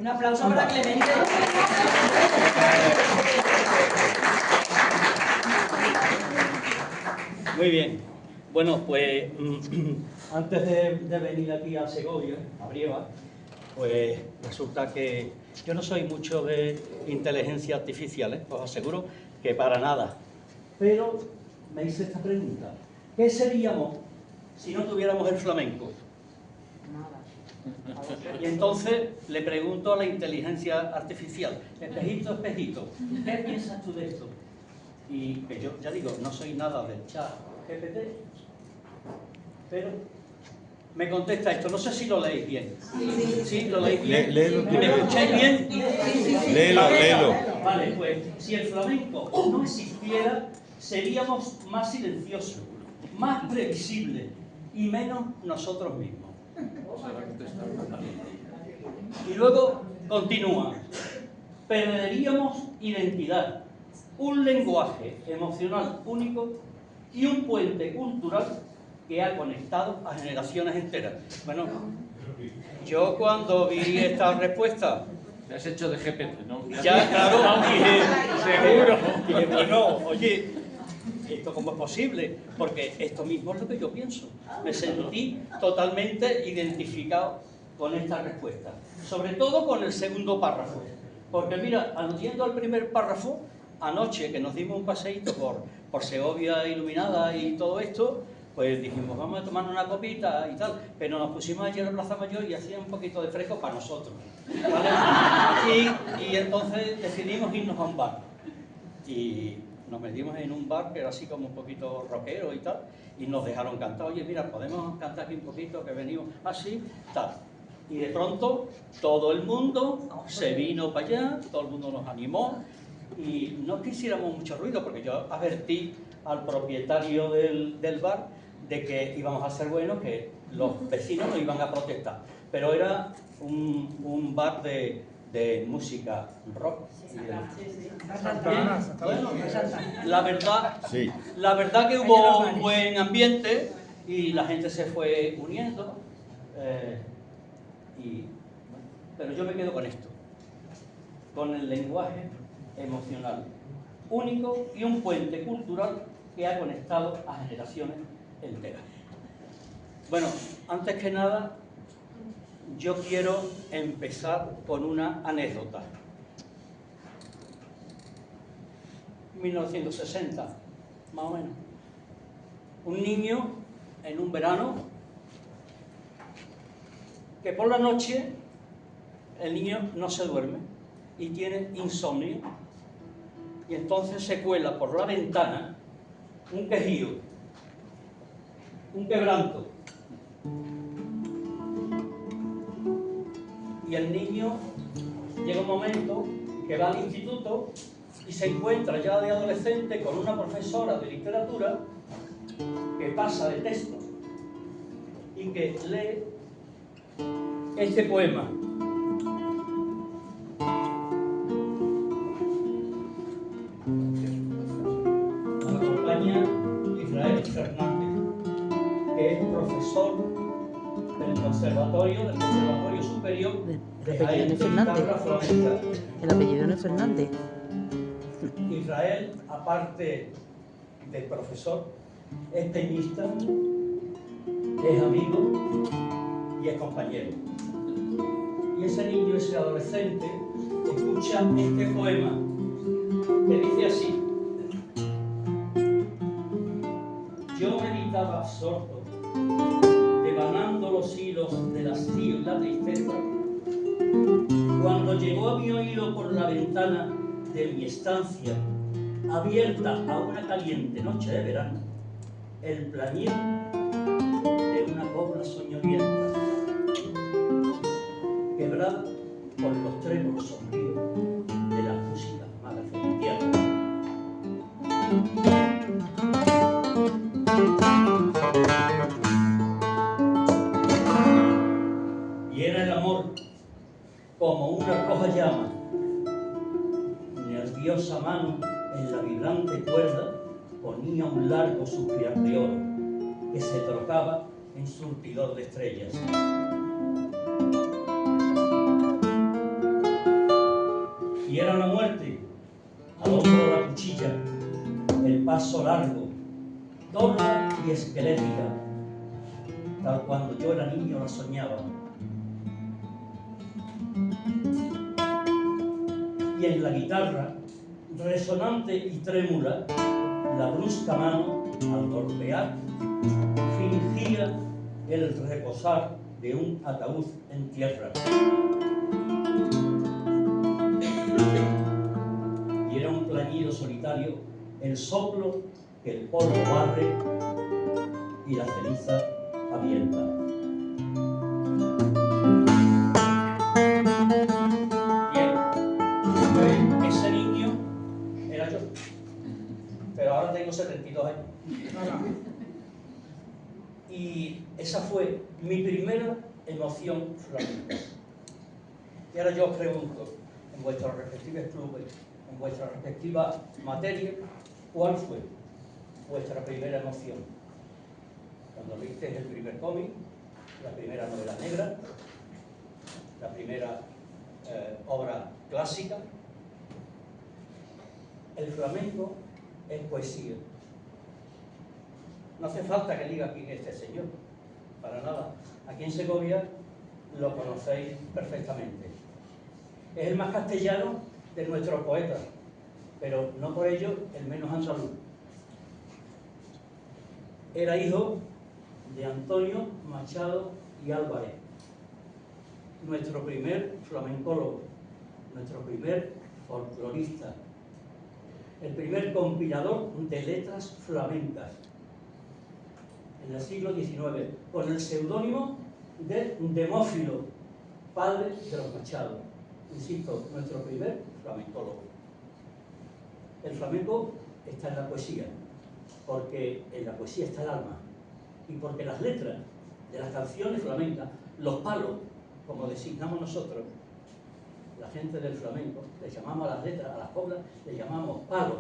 Un aplauso para Clemente. Muy bien. Bueno, pues antes de venir aquí a Segovia, a Brieva, pues resulta que yo no soy mucho de inteligencia artificial, os aseguro que para nada. Pero me hice esta pregunta: ¿qué seríamos si no tuviéramos el flamenco? Y entonces le pregunto a la inteligencia artificial: espejito, espejito, ¿qué piensas tú de esto? Y que yo, ya digo, no soy nada del chat GPT, pero me contesta esto. No sé si lo leéis bien. ¿Sí? ¿Lo leéis bien? Léelo tú. ¿Me escucháis bien? Léelo. Vale, pues si el flamenco no existiera, seríamos más silenciosos, más previsibles y menos nosotros mismos. Y luego continúa: perderíamos identidad, un lenguaje emocional único y un puente cultural que ha conectado a generaciones enteras. Bueno, yo cuando vi esta respuesta, Te has hecho de GPT, ¿no? ya claro, dije, Seguro. dije, bueno, oye, ¿esto cómo es posible? Porque esto mismo es lo que yo pienso. Me sentí totalmente identificado con esta respuesta. Sobre todo con el segundo párrafo. Porque mira, aludiendo al primer párrafo, anoche que nos dimos un paseíto por Segovia iluminada y todo esto, pues dijimos, vamos a tomar una copita y tal, pero nos pusimos ayer en Plaza Mayor y hacía un poquito de fresco para nosotros, ¿vale? Y entonces decidimos irnos a un bar. Y nos metimos en un bar que era así como un poquito rockero y tal, y nos dejaron cantar. Oye, mira, podemos cantar aquí un poquito, que venimos así, tal. Y de pronto todo el mundo se vino para allá, todo el mundo nos animó, y no quisiéramos mucho ruido, porque yo advertí al propietario del bar de que íbamos a ser buenos, que los vecinos no iban a protestar. Pero era un bar de música rock. Bueno, la verdad que hubo un buen ambiente y la gente se fue uniendo. Pero yo me quedo con esto, con el lenguaje emocional único y un puente cultural que ha conectado a generaciones enteras. Bueno, antes que nada, yo quiero empezar con una anécdota. 1960, más o menos. Un niño en un verano que por la noche el niño no se duerme y tiene insomnio, y entonces se cuela por la ventana un quejío, un quebranto, y el niño llega un momento que va al instituto y se encuentra ya de adolescente con una profesora de literatura que pasa de texto y que lee este poema. Nos acompaña Israel Fernández, que es profesor del Conservatorio Superior de Jaén, Flamenca. El apellido no es Fernández. Israel, aparte de profesor, es peñista, es amigo y es compañero. Y ese niño, ese adolescente, escucha este poema que dice así: yo meditaba absorto, devanando los hilos del hastío y la tristeza, cuando llegó a mi oído por la ventana de mi estancia, abierta a una caliente noche de verano, el plañido de una cobra soñolienta, quebrada por los trémulos sombríos de la música magacenitiana. Y era el amor como una roja llama, nerviosa mano en la vibrante cuerda ponía un largo suspirar de oro que se trocaba en surtidor de estrellas. y era la muerte, al hombro la cuchilla, el paso largo, torva y esquelética, tal cuando yo era niño la soñaba. Y en la guitarra, resonante y trémula, la brusca mano, al golpear, fingía el reposar de un ataúd en tierra. Y era un plañido solitario, el soplo que el polvo barre y la ceniza avienta. Bien, ese niño era yo, pero ahora tengo 72 años. Y esa fue mi primera emoción flamenca. Y ahora yo os pregunto, en vuestros respectivos clubes, en vuestra respectiva materia, ¿cuál fue vuestra primera emoción? Cuando leísteis el primer cómic, la primera novela negra, la primera obra clásica. El flamenco es poesía. No hace falta que diga quién es este señor, para nada. Aquí en Segovia lo conocéis perfectamente. Es el más castellano de nuestros poetas, pero no por ello el menos andaluz. Era hijo de Antonio Machado y Álvarez, nuestro primer flamencólogo, nuestro primer folclorista, el primer compilador de letras flamencas en el siglo XIX, con el seudónimo de Demófilo, padre de los Machado. Insisto, nuestro primer flamencólogo. El flamenco está en la poesía, porque en la poesía está el alma, y porque las letras de las canciones flamencas, los palos, como designamos nosotros, la gente del flamenco, le llamamos a las letras, a las coplas, le llamamos palos.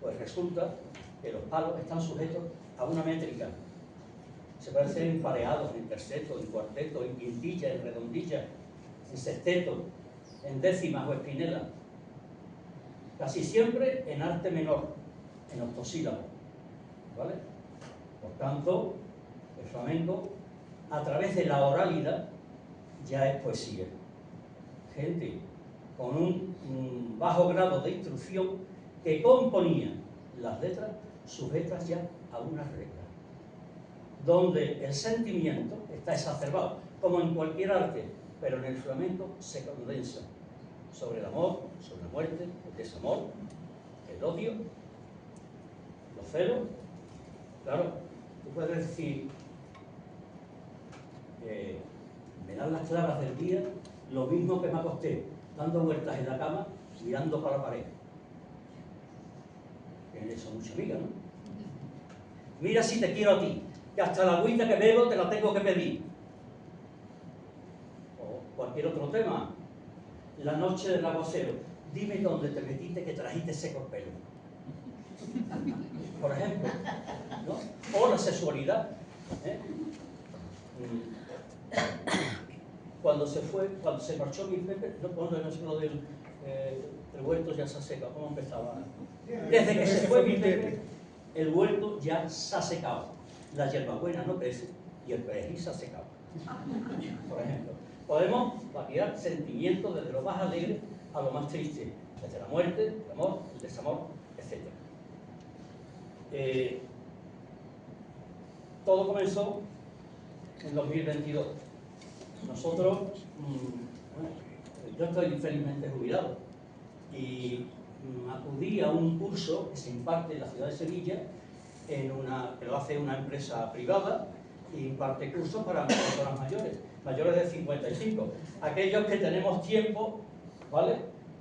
Pues resulta que los palos están sujetos a una métrica. Se puede hacer en pareados, en terceto, en cuarteto, en quintilla, en redondilla, en sexteto, en décimas o espinelas. Casi siempre en arte menor, en octosílabo, ¿vale? Por tanto, el flamenco, a través de la oralidad, ya es poesía. Gente con un bajo grado de instrucción que componía las letras sujetas ya a unas reglas, donde el sentimiento está exacerbado, como en cualquier arte, pero en el flamenco se condensa sobre el amor, sobre la muerte, el desamor, el odio, los celos. Claro, tú puedes decir, me dan las claras del día, lo mismo que me acosté, dando vueltas en la cama, mirando para la pared. Tiene eso mucha amiga, ¿no? Mira si te quiero a ti, que hasta la agüita que bebo te la tengo que pedir. O cualquier otro tema. La noche del aguacero, dime dónde te metiste que trajiste seco el pelo. Por ejemplo, ¿no? O la sexualidad, ¿eh? Cuando se marchó mi Pepe, no sé lo del el huerto ya se ha secado. ¿Cómo empezaba? Desde que se fue mi Pepe, el huerto ya se ha secado. La hierbabuena no crece y el perejil se ha secado. Por ejemplo, podemos variar sentimientos desde lo más alegre a lo más triste, desde la muerte, el amor, el desamor, etc. Todo comenzó en 2022. Nosotros, yo estoy infelizmente jubilado y acudí a un curso que se imparte en la ciudad de Sevilla, que lo hace una empresa privada, y imparte cursos para personas mayores de 55, aquellos que tenemos tiempo, ¿vale?,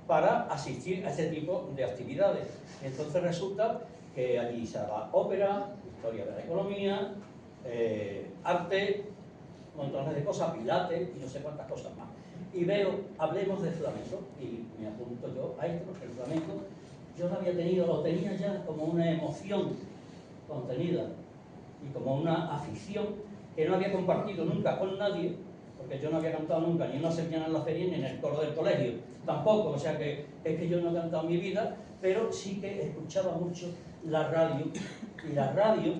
para asistir a este tipo de actividades. Entonces resulta que allí se da ópera, historia de la economía, arte, montones de cosas, pilates y no sé cuántas cosas más. Y veo, hablemos de flamenco, y me apunto yo a esto, porque el flamenco yo lo había tenido, lo tenía ya como una emoción contenida y como una afición que no había compartido nunca con nadie, porque yo no había cantado nunca ni en una sevillana en la feria ni en el coro del colegio, tampoco, o sea que es que yo no he cantado en mi vida, pero sí que escuchaba mucho la radio, y la radio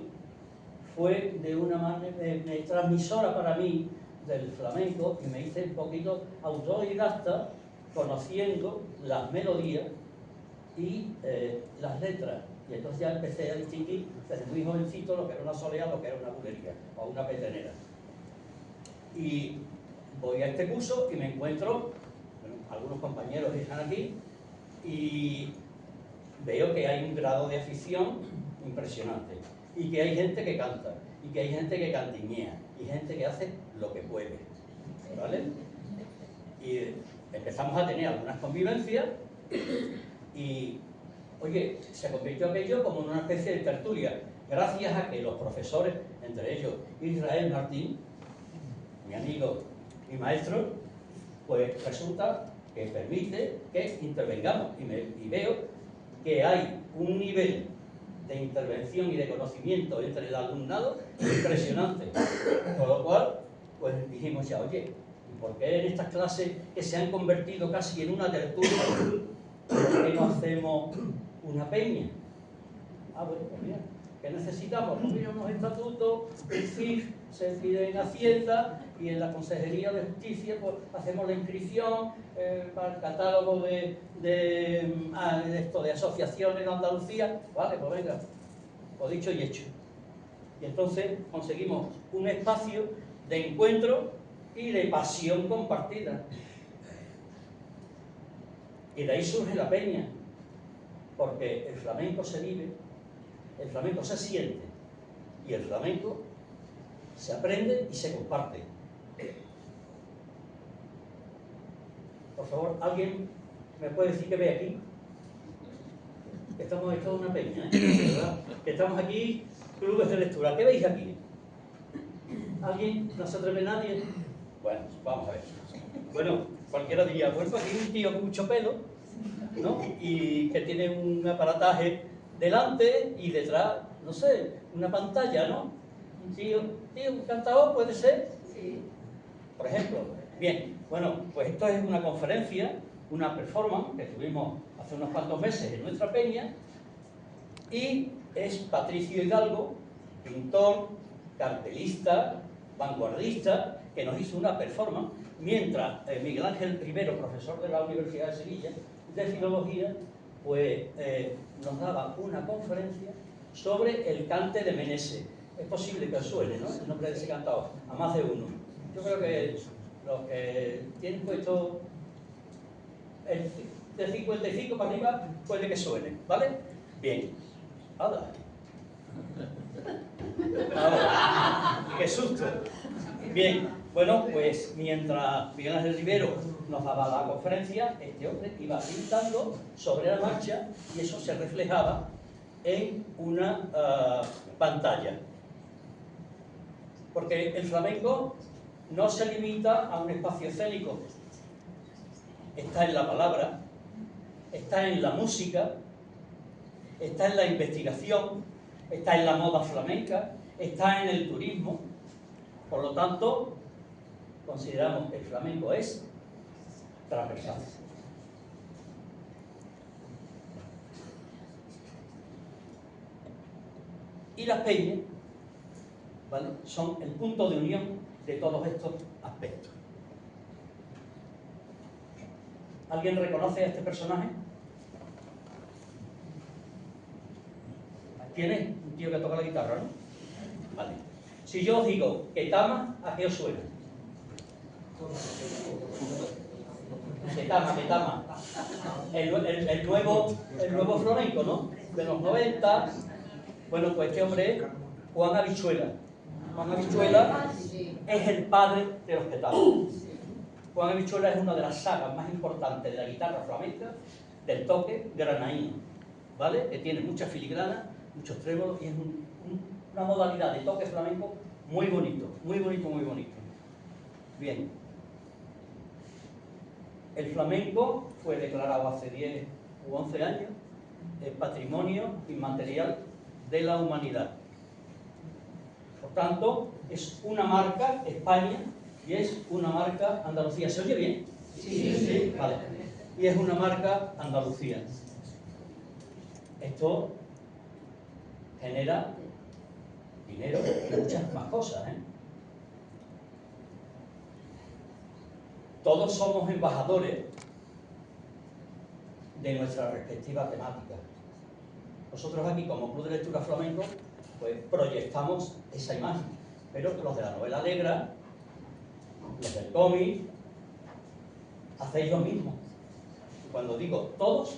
fue de una manera transmisora para mí del flamenco, y me hice un poquito autodidacta conociendo las melodías y las letras, y entonces ya empecé a distinguir desde muy jovencito lo que era una soleá, lo que era una bulería o una pedrenera. Y voy a este curso y me encuentro, bueno, algunos compañeros que están aquí, y veo que hay un grado de afición impresionante, y que hay gente que canta, y que hay gente que cantiñea, y gente que hace lo que puede, ¿vale? Y empezamos a tener algunas convivencias, y, oye, se convirtió aquello como en una especie de tertulia, gracias a que los profesores, entre ellos Israel Martín, mi amigo y maestro, pues resulta que permite que intervengamos, y veo que hay un nivel de intervención y de conocimiento entre el alumnado impresionante, con lo cual pues dijimos ya, oye, ¿y por qué en estas clases que se han convertido casi en una tertulia, por qué no hacemos una peña? Ah, bueno, pues mira, ¿qué necesitamos? Pues mira, unos estatutos, el CIF se pide en Hacienda, y en la Consejería de Justicia pues hacemos la inscripción para el catálogo de asociaciones de Andalucía. Vale, pues venga, pues dicho y hecho. Y entonces conseguimos un espacio de encuentro y de pasión compartida. Y de ahí surge la peña, porque el flamenco se vive, el flamenco se siente, y el flamenco se aprende y se comparte. Por favor, ¿alguien me puede decir qué ve aquí? Que estamos en una peña, ¿verdad? Que estamos aquí, clubes de lectura. ¿Qué veis aquí? ¿Alguien? ¿No se atreve nadie? Bueno, vamos a ver. Bueno, cualquiera diría, bueno, aquí hay un tío con mucho pelo, ¿no? Y que tiene un aparataje delante y detrás, no sé, una pantalla, ¿no? Un tío, un cantador puede ser, sí. Por ejemplo. Bien, bueno, pues esto es una conferencia, una performance que tuvimos hace unos cuantos meses en nuestra peña, y es Patricio Hidalgo, pintor, cartelista, vanguardista, que nos hizo una performance, mientras Miguel Ángel Rivero, profesor de la Universidad de Sevilla, de Filología, pues nos daba una conferencia sobre el cante de Menese. Es posible que os suene, ¿no?, el nombre de ese cantador, a más de uno. Yo creo que los que tienen puesto de 55 para arriba puede que suene, ¿vale? Bien. ¡Hala! ¡Qué susto! Bien, bueno, pues mientras Miguel Ángel Rivero nos daba la conferencia, este hombre iba pintando sobre la marcha, y eso se reflejaba en una pantalla. Porque el flamenco no se limita a un espacio escénico, está en la palabra, está en la música, está en la investigación, está en la moda flamenca, está en el turismo. Por lo tanto, consideramos que el flamenco es transversal. Y las peñas, ¿vale?, son el punto de unión de todos estos aspectos. ¿Alguien reconoce a este personaje? ¿Quién es? Un tío que toca la guitarra, ¿no? Vale. Si yo os digo Ketama, ¿a qué os suena? Ketama. El nuevo flamenco, ¿no? De los 90. Bueno, pues este hombre es Juan Habichuela. Juan Habichuela es el padre de los Ketamas. Juan Habichuela es una de las sagas más importantes de la guitarra flamenca, del toque granaíno, ¿vale? Que tiene mucha filigrana, muchos trébolos, y es una modalidad de toque flamenco muy bonito, muy bonito, muy bonito. Bien. El flamenco fue declarado hace 10 u 11 años patrimonio inmaterial de la humanidad. Por tanto, es una marca, España, Y es una marca Andalucía. ¿Se oye bien? Sí. Vale. Y es una marca Andalucía. Esto genera dinero y muchas más cosas, ¿eh? Todos somos embajadores de nuestra respectiva temática. Nosotros aquí, como Club de Lectura Flamenco, pues proyectamos esa imagen. Pero los de la novela negra, los del cómic, hacéis lo mismo. Cuando digo todos,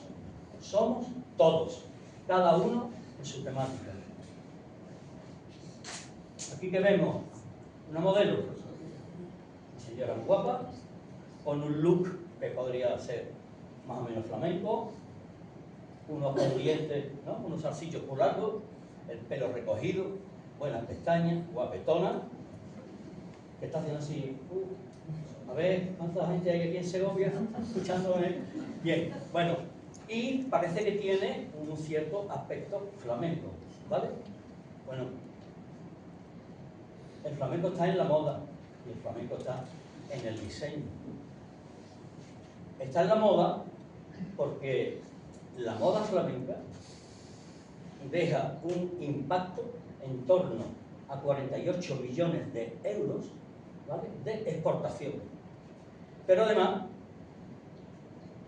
somos todos, cada uno en su temática. Aquí que vemos una modelo, señora guapa, con un look que podría ser más o menos flamenco, unos pendientes, ¿no? Unos zarcillos por largos, el pelo recogido, buenas pestañas, guapetona, que está haciendo así, a ver, ¿cuánta gente hay aquí en Segovia escuchándome? Bien, bueno, y parece que tiene un cierto aspecto flamenco, ¿vale? Bueno, el flamenco está en la moda y el flamenco está en el diseño. Está en la moda porque la moda flamenca deja un impacto en torno a 48 millones de euros, ¿vale?, de exportación. Pero además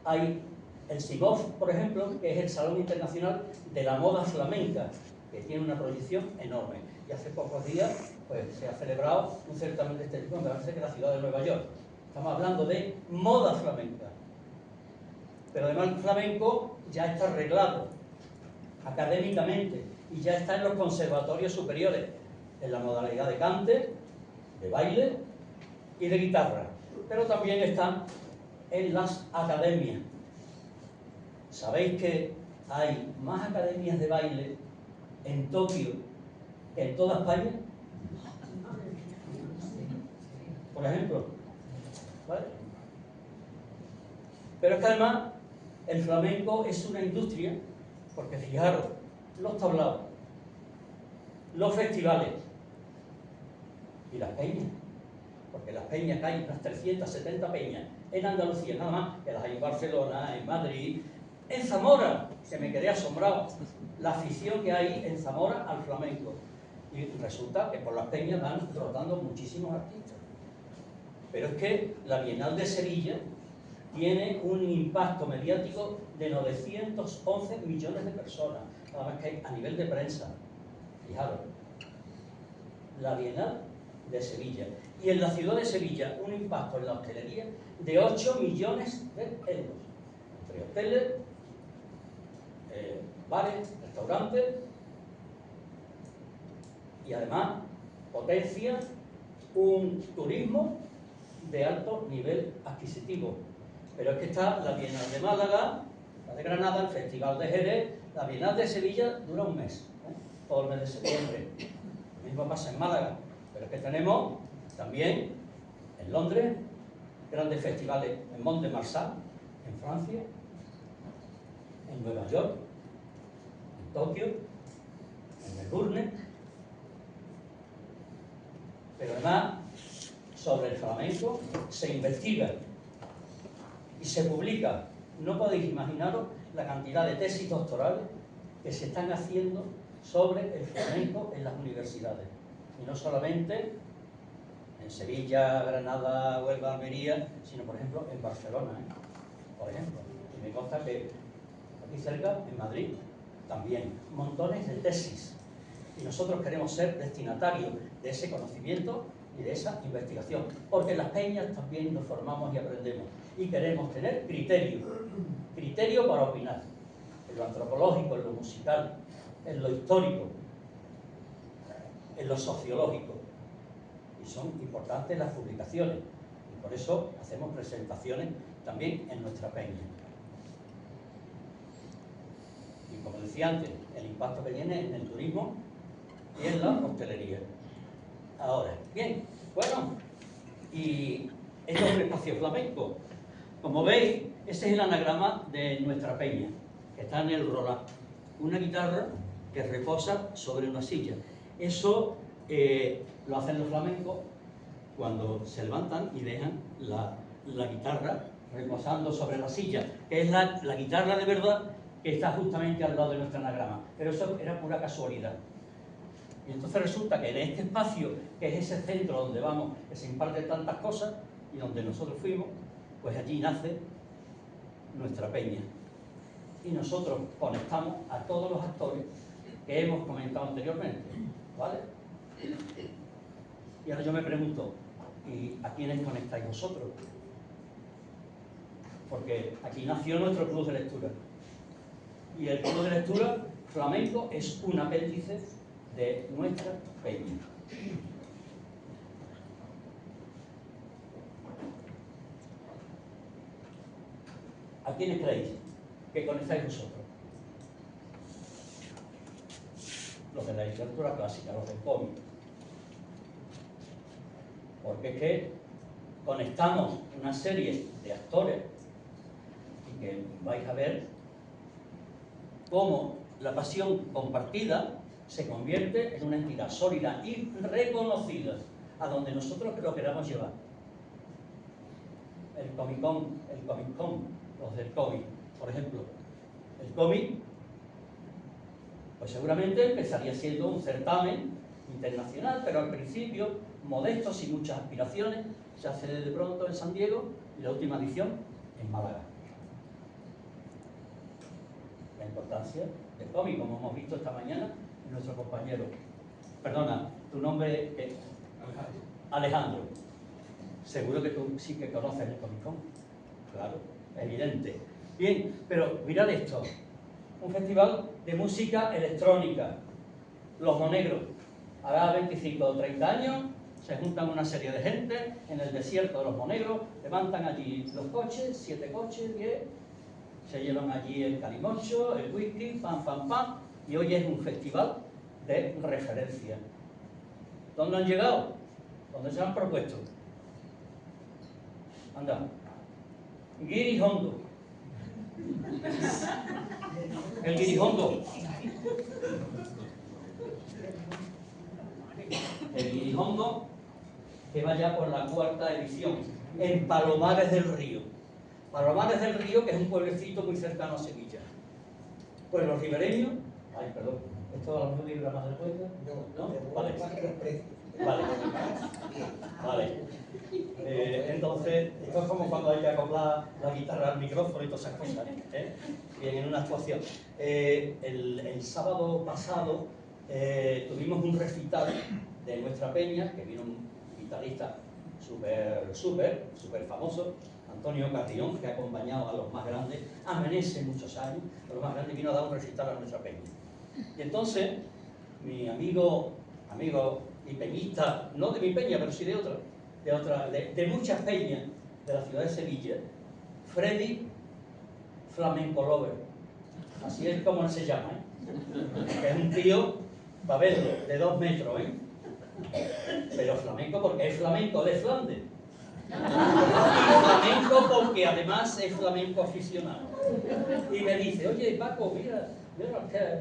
hay el SIMOF, por ejemplo, que es el Salón Internacional de la Moda Flamenca, que tiene una proyección enorme. Y hace pocos días pues, se ha celebrado un certamen de este tipo, me parece que en la ciudad de Nueva York. Estamos hablando de moda flamenca. Pero además el flamenco ya está arreglado académicamente y ya está en los conservatorios superiores, en la modalidad de cante, de baile y de guitarra. Pero también está en las academias. ¿Sabéis que hay más academias de baile en Tokio que en toda España? Por ejemplo, ¿vale? Pero es que además el flamenco es una industria, porque fijaros, los tablaos, los festivales y las peñas, porque las peñas, que hay unas 370 peñas en Andalucía, nada más, que las hay en Barcelona, en Madrid, en Zamora, que me quedé asombrado, la afición que hay en Zamora al flamenco. Y resulta que por las peñas van rotando muchísimos artistas. Pero es que la Bienal de Sevilla tiene un impacto mediático de 911 millones de personas, nada más que a nivel de prensa. Fijaros, la Bienal de Sevilla. Y en la ciudad de Sevilla, un impacto en la hostelería de 8 millones de euros. Entre hoteles, bares, restaurantes, y además potencia un turismo de alto nivel adquisitivo. Pero es que está la Bienal de Málaga, la de Granada, el Festival de Jerez, la Bienal de Sevilla dura un mes, todo el mes de septiembre. Lo mismo pasa en Málaga, pero es que tenemos también en Londres grandes festivales en Mont-de-Marsan, en Francia, en Nueva York, en Tokio, en Melbourne. Pero además, sobre el flamenco se investiga y se publica. No podéis imaginaros la cantidad de tesis doctorales que se están haciendo sobre el flamenco en las universidades. Y no solamente en Sevilla, Granada, Huelva, Almería, sino por ejemplo en Barcelona, por ejemplo. Y me consta que aquí cerca, en Madrid, también, montones de tesis. Y nosotros queremos ser destinatarios de ese conocimiento y de esa investigación, porque en las peñas también nos formamos y aprendemos, y queremos tener criterio para opinar, en lo antropológico, en lo musical, en lo histórico, en lo sociológico, y son importantes las publicaciones, y por eso hacemos presentaciones también en nuestra peña. Y como decía antes, el impacto que tiene en el turismo y en la hostelería. Ahora, bien, bueno, y esto es un espacio flamenco. Como veis, ese es el anagrama de nuestra peña, que está en el roland. Una guitarra que reposa sobre una silla. Eso lo hacen los flamencos cuando se levantan y dejan la guitarra reposando sobre la silla, que es la guitarra de verdad que está justamente al lado de nuestro anagrama. Pero eso era pura casualidad. Y entonces resulta que en este espacio, que es ese centro donde vamos, que se imparten tantas cosas, y donde nosotros fuimos, pues allí nace nuestra peña. Y nosotros conectamos a todos los actores que hemos comentado anteriormente, ¿vale? Y ahora yo me pregunto, ¿y a quiénes conectáis vosotros? Porque aquí nació nuestro club de lectura. Y el club de lectura flamenco es un apéndice de nuestra peña. ¿A quiénes creéis que conectáis vosotros? Los de la literatura clásica, los del cómic. Porque es que conectamos una serie de actores y que vais a ver cómo la pasión compartida se convierte en una entidad sólida y reconocida a donde nosotros lo queramos llevar. El Comic Con, los del cómic, por ejemplo. El cómic, pues seguramente empezaría siendo un certamen internacional, pero al principio, modesto, sin muchas aspiraciones, se hace de pronto en San Diego y la última edición en Málaga. La importancia del cómic, como hemos visto esta mañana en nuestro compañero. Perdona, tu nombre es Alejandro. Seguro que tú sí que conoces el Comic Con. Claro, evidente. Bien, pero mirad esto. Un festival de música electrónica. Los Monegros. Hará 25 o 30 años, se juntan una serie de gente en el desierto de los Monegros, levantan allí los coches, 7 coches, 10, se llevan allí el calimocho, el whisky, pam, pam, pam, y hoy es un festival de referencia. ¿Dónde han llegado? ¿Dónde se han propuesto? Anda. Guirijondo. El Guirijondo. El Guirijondo, que vaya por la 4ª edición, en Palomares del Río. Palomares del Río, que es un pueblecito muy cercano a Sevilla. Pueblo ribereño. Ay, perdón, ¿esto a lo mejor libra más del cuenta? No, vale. Vale. Vale. Entonces, esto es como cuando hay que acoplar la guitarra al micrófono y todas esas cosas, ¿eh? Bien, en una actuación. El sábado pasado tuvimos un recital de nuestra peña, que vino un guitarrista súper famoso, Antonio Carrión, que ha acompañado a los más grandes, a Menezes muchos años, a los más grandes, vino a dar un recital a nuestra peña. Y entonces, mi amigo y peñista, no de mi peña, pero sí de muchas peñas de la ciudad de Sevilla, Freddy Flamenco Lover, así es como se llama, que es un tío, va a verlo, de 2 metros, pero flamenco porque es flamenco de Flandes, y flamenco porque además es flamenco aficionado. Y me dice, oye Paco, mira,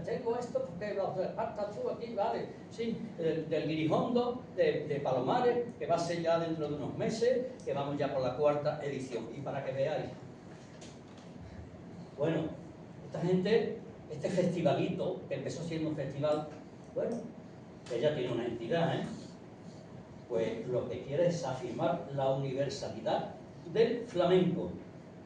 tengo esto porque lo apartas tú aquí, vale, sí, del Guirijondo, de Palomares, que va a ser ya dentro de unos meses, que vamos ya por la 4ª edición. Y para que veáis, bueno, esta gente, este festivalito, que empezó siendo un festival, bueno, que ya tiene una entidad, pues lo que quiere es afirmar la universalidad del flamenco.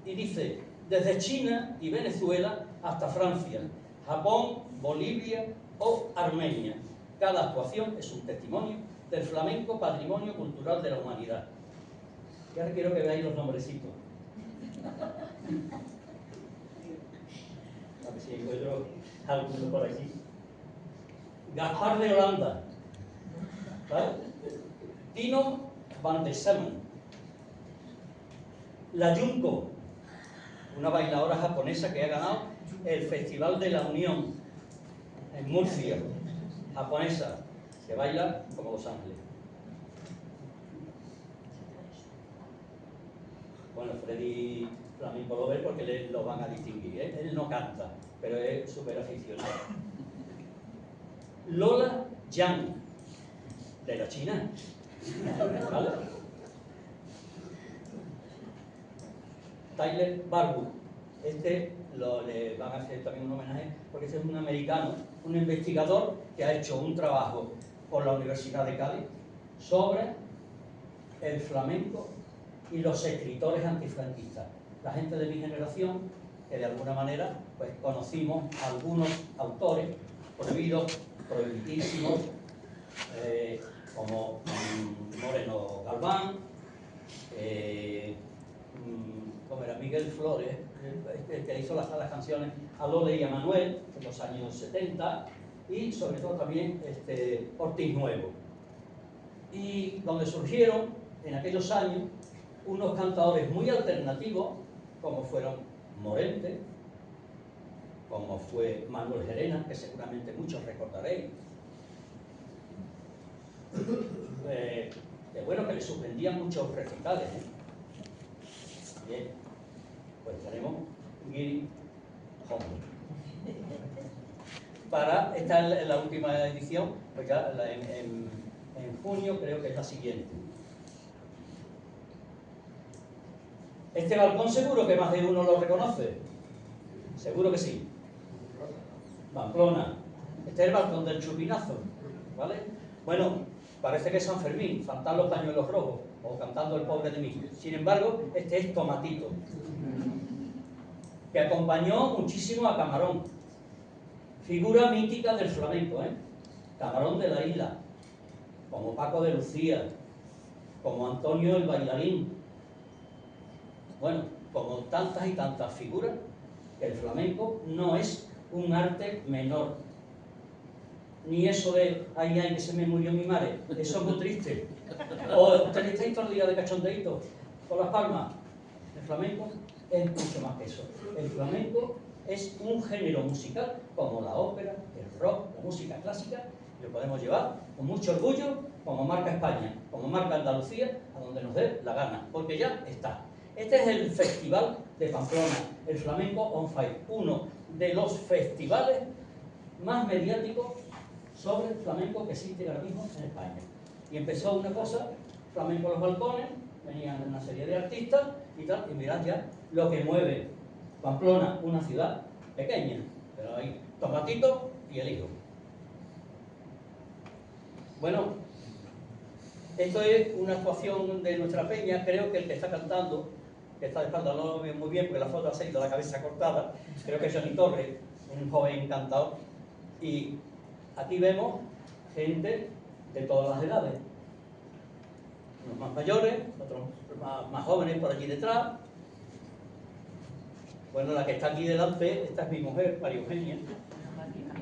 Y dice, desde China y Venezuela hasta Francia, Japón, Bolivia o Armenia. Cada actuación es un testimonio del flamenco, patrimonio cultural de la humanidad. Y ahora quiero que veáis los nombrecitos. A ver si encuentro alguno por aquí. Gaspar de Holanda, ¿vale? Tino van der Semen. La Junko, una bailadora japonesa que ha ganado el Festival de la Unión en Murcia, japonesa, que baila como Los Ángeles. Bueno, Freddy Flamenco lo ve porque lo van a distinguir, ¿eh? Él no canta, pero es súper aficionado. Lola Yang, de la China, ¿vale? Tyler Barwood. Le van a hacer también un homenaje porque este es un americano, un investigador que ha hecho un trabajo por la Universidad de Cádiz sobre el flamenco y los escritores antifranquistas. La gente de mi generación, que de alguna manera pues, conocimos a algunos autores prohibidos, prohibitísimos, como Moreno Galván, como era Miguel Flores, que hizo las canciones a Lole y a Manuel en los años 70, y sobre todo también Ortiz Nuevo. Y donde surgieron en aquellos años unos cantadores muy alternativos, como fueron Morente, como fue Manuel Gerena, que seguramente muchos recordaréis. Bueno, que le suspendían muchos recitales. Bien, pues tenemos Giri Hombre. Esta es la última edición, pues ya en junio creo que es la siguiente. Este balcón seguro que más de uno lo reconoce. Seguro que sí. Pamplona. Este es el balcón del Chupinazo, ¿vale? Bueno, parece que es San Fermín, faltan los pañuelos rojos, o cantando El pobre de mí. Sin embargo, este es Tomatito, que acompañó muchísimo a Camarón, figura mítica del flamenco, Camarón de la Isla, como Paco de Lucía, como Antonio el Bailarín. Bueno, como tantas y tantas figuras, que el flamenco no es un arte menor. Ni eso de, ay, ay, que se me murió mi madre, eso es muy triste. O tenéis todo el día de cachondeíto con las palmas. El flamenco es mucho más que eso. El flamenco es un género musical como la ópera, el rock, la música clásica, y lo podemos llevar con mucho orgullo como marca España, como marca Andalucía, a donde nos dé la gana, porque ya está. Este es el Festival de Pamplona, el Flamenco on Fire, uno de los festivales más mediáticos sobre el flamenco que existe ahora mismo en España. Y empezó una cosa, flamenco en los balcones, venían una serie de artistas y tal, y mirad ya lo que mueve Pamplona, una ciudad pequeña, pero hay Tomatito y el hijo. Bueno, esto es una actuación de nuestra peña. Creo que el que está cantando, que está de espalda, no lo veo muy bien porque la foto ha salido la cabeza cortada, creo que es Johnny Torres, un joven cantador. Y aquí vemos gente de todas las edades, unos más mayores, otros más jóvenes por allí detrás. Bueno, la que está aquí delante, esta es mi mujer, María Eugenia.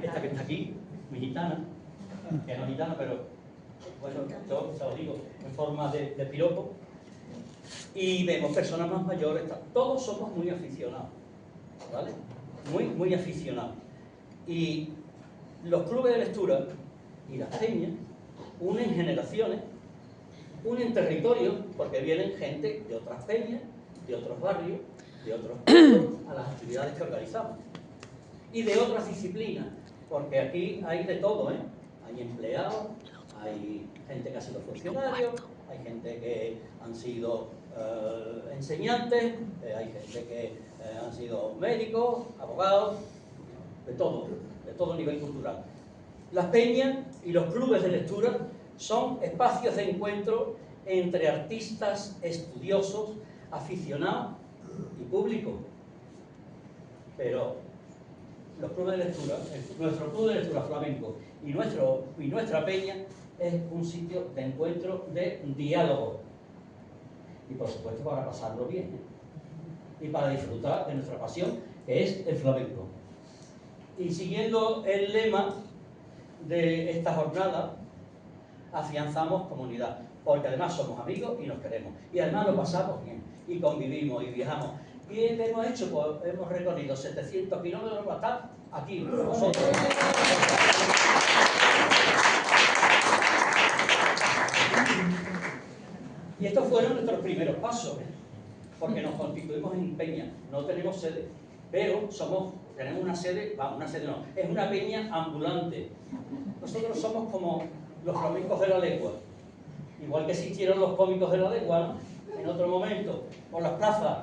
Esta que está aquí, mi gitana, que no es gitana, pero bueno, yo se lo digo en forma de piropo. Y vemos personas más mayores, todos somos muy aficionados, ¿vale? Muy aficionados. Y los clubes de lectura y las peñas unen generaciones, unen territorios, porque vienen gente de otras peñas, de otros barrios, de otros pueblos, a las actividades que organizamos. Y de otras disciplinas, porque aquí hay de todo, Hay empleados, hay gente que ha sido funcionario, hay gente que han sido enseñantes, hay gente que han sido médicos, abogados, de todo nivel cultural. Las peñas y los clubes de lectura son espacios de encuentro entre artistas, estudiosos, aficionados y público. Pero los clubes de lectura, nuestro club de lectura flamenco y nuestra peña es un sitio de encuentro, de diálogo. Y por supuesto para pasarlo bien, y para disfrutar de nuestra pasión, que es el flamenco. Y siguiendo el lema de esta jornada, afianzamos comunidad, porque además somos amigos y nos queremos, y además lo pasamos bien, y convivimos, y viajamos. ¿Y qué hemos hecho? Pues hemos recorrido 700 kilómetros para estar aquí, con vosotros. Y estos fueron nuestros primeros pasos, porque nos constituimos en peña, no tenemos sede, pero tenemos una sede, no, es una peña ambulante. Nosotros somos como los flamencos de la lengua, igual que existieron los cómicos de la lengua, ¿no? En otro momento, por las plazas,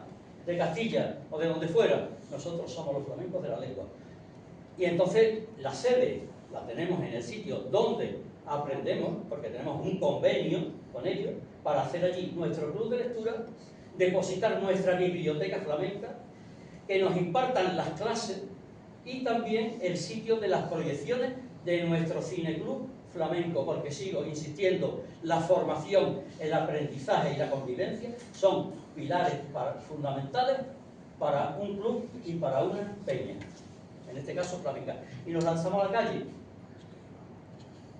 de Castilla o de donde fuera, nosotros somos los flamencos de la lengua. Y entonces la sede la tenemos en el sitio donde aprendemos, porque tenemos un convenio con ellos, para hacer allí nuestro club de lectura, depositar nuestra biblioteca flamenca, que nos impartan las clases y también el sitio de las proyecciones de nuestro cineclub flamenco, porque sigo insistiendo, la formación, el aprendizaje y la convivencia son pilares fundamentales para un club y para una peña, en este caso flamenca. Y nos lanzamos a la calle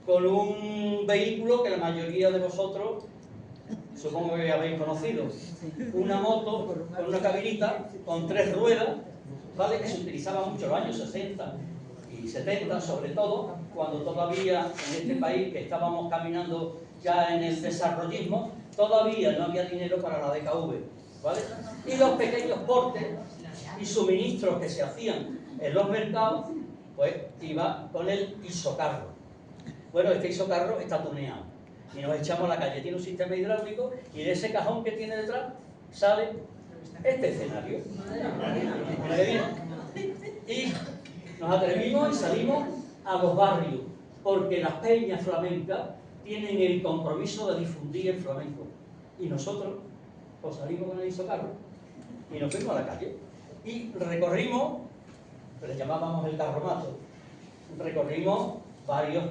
con un vehículo que la mayoría de vosotros supongo que habéis conocido, una moto con una cabinita con 3 ruedas, ¿vale? Que se utilizaba mucho en los años 60 y 70, sobre todo, cuando todavía en este país, que estábamos caminando ya en el desarrollismo, todavía no había dinero para la DKV, ¿vale? Y los pequeños portes y suministros que se hacían en los mercados, pues iba con el isocarro. Bueno, este isocarro está tuneado y nos echamos a la calle. Tiene un sistema hidráulico y de ese cajón que tiene detrás sale este escenario. Mira que bien. Y nos atrevimos y salimos a los barrios, porque las peñas flamencas tienen el compromiso de difundir el flamenco. Y nosotros pues salimos con el isocarro y nos fuimos a la calle. Y recorrimos, le llamábamos el carromato, recorrimos varios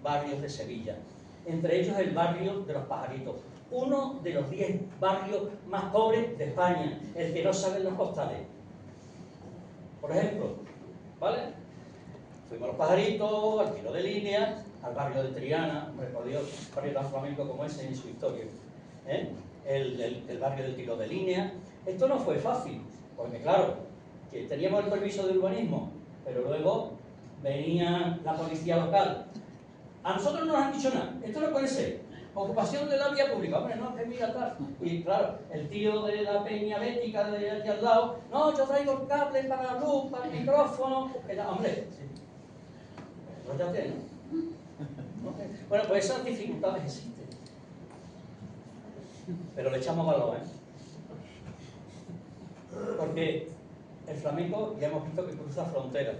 barrios de Sevilla, entre ellos el barrio de los Pajaritos, uno de los 10 barrios más pobres de España, el que no saben los costales, por ejemplo, ¿vale? Fuimos a los Pajaritos, al Tiro de Línea, al barrio de Triana, por Dios, un barrio tan flamenco como ese en su historia, ¿eh? El barrio del Tiro de Línea. Esto no fue fácil, porque claro, que teníamos el permiso de urbanismo, pero luego venía la policía local. A nosotros no nos han dicho nada, esto no puede ser, ocupación de la vía pública, hombre, no, que mira tal. Y claro, el tío de la peña bética de allí al lado, no, yo traigo el cable para la luz, para el micrófono, hombre, pues ya tiene, ¿no? Bueno, pues esas dificultades existen, pero le echamos valor, ¿eh? Porque el flamenco ya hemos visto que cruza fronteras.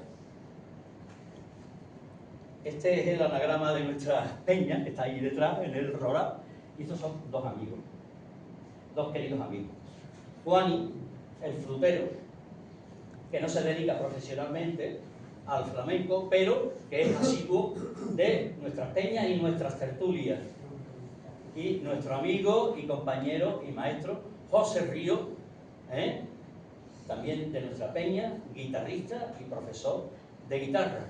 Este es el anagrama de nuestra peña, que está ahí detrás, en el Rora, y estos son 2 amigos, 2 queridos amigos. Juani, el frutero, que no se dedica profesionalmente al flamenco, pero que es asiduo de nuestras peñas y nuestras tertulias. Y nuestro amigo y compañero y maestro, José Río, también de nuestra peña, guitarrista y profesor de guitarra.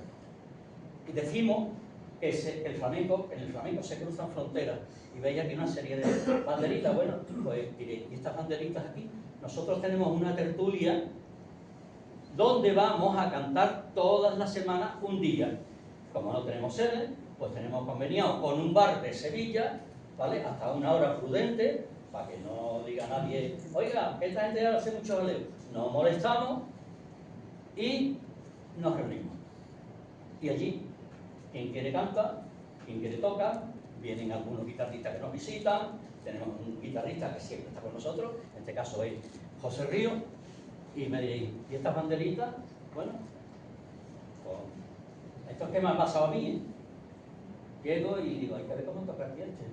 Y decimos que en el flamenco se cruzan fronteras, y veis aquí una serie de banderitas. Bueno, pues diréis, ¿y estas banderitas aquí? Nosotros tenemos una tertulia donde vamos a cantar todas las semanas un día. Como no tenemos sede, pues tenemos conveniado con un bar de Sevilla, ¿vale? Hasta una hora prudente, para que no diga nadie, oiga, que esta gente hace mucho jaleo. Nos molestamos y nos reunimos. Y allí, quien quiere canta, quien quiere toca, vienen algunos guitarristas que nos visitan, tenemos un guitarrista que siempre está con nosotros, en este caso es José Río, y me diréis, ¿y estas banderitas? Bueno, pues, esto es que me ha pasado a mí, ¿eh? Llego y digo, hay que ver cómo toca aquí este.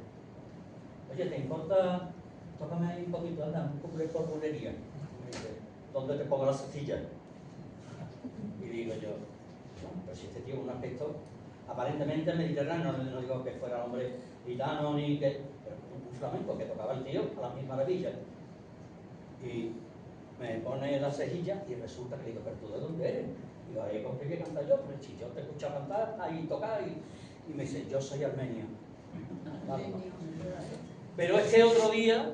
Oye, ¿te importa? Tócame ahí un poquito, anda, un poco de bulería. Me dice, ¿dónde te pongo la cestilla? Y digo yo, no, pero si este tío es un aspecto aparentemente mediterráneo, no digo que fuera hombre gitano ni que, pero un flamenco que tocaba el tío a las mil maravillas. Y me pone la cejilla y resulta que le digo, pero ¿tú de dónde eres? Y digo, ahí con qué cantar yo, pero si yo te escucho cantar, ahí tocar, y me dice, yo soy armenio. Vale. Pero es que otro día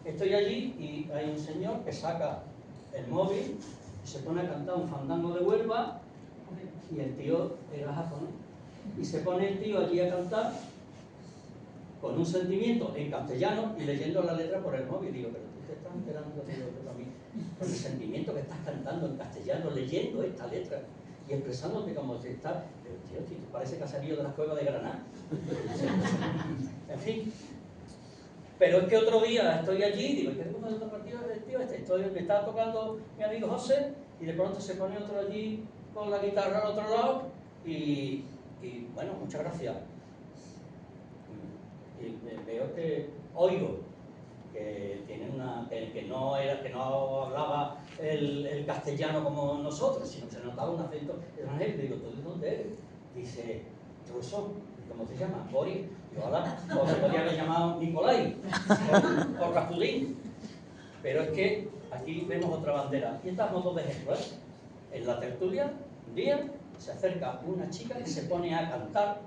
estoy allí y hay un señor que saca el móvil y se pone a cantar un fandango de Huelva, y el tío era japonés. Y se pone el tío allí a cantar con un sentimiento en castellano y leyendo la letra por el móvil. Digo, pero tú te estás enterando, tío, a mí, con el sentimiento que estás cantando en castellano, leyendo esta letra y expresándote como si estás. Pero tío, parece que has salido de la cueva de Granada. En fin. Pero es que otro día estoy allí, digo, ¿qué tengo de otro partido del tío este? Me estaba tocando mi amigo José, y de pronto se pone otro allí con la guitarra al otro lado, y bueno, muchas gracias. Y veo que oigo que tiene que no hablaba el castellano como nosotros, sino que se notaba un acento extranjero. Digo, ¿tú de dónde eres? Dice, ruso. ¿Cómo te llamas? Boris. Digo, hola, o se podría haber llamado Nicolai o Rasputín. Pero es que aquí vemos otra bandera. Y estamos dos ejemplos, ¿eh? En la tertulia, un día, se acerca una chica que se pone a cantar.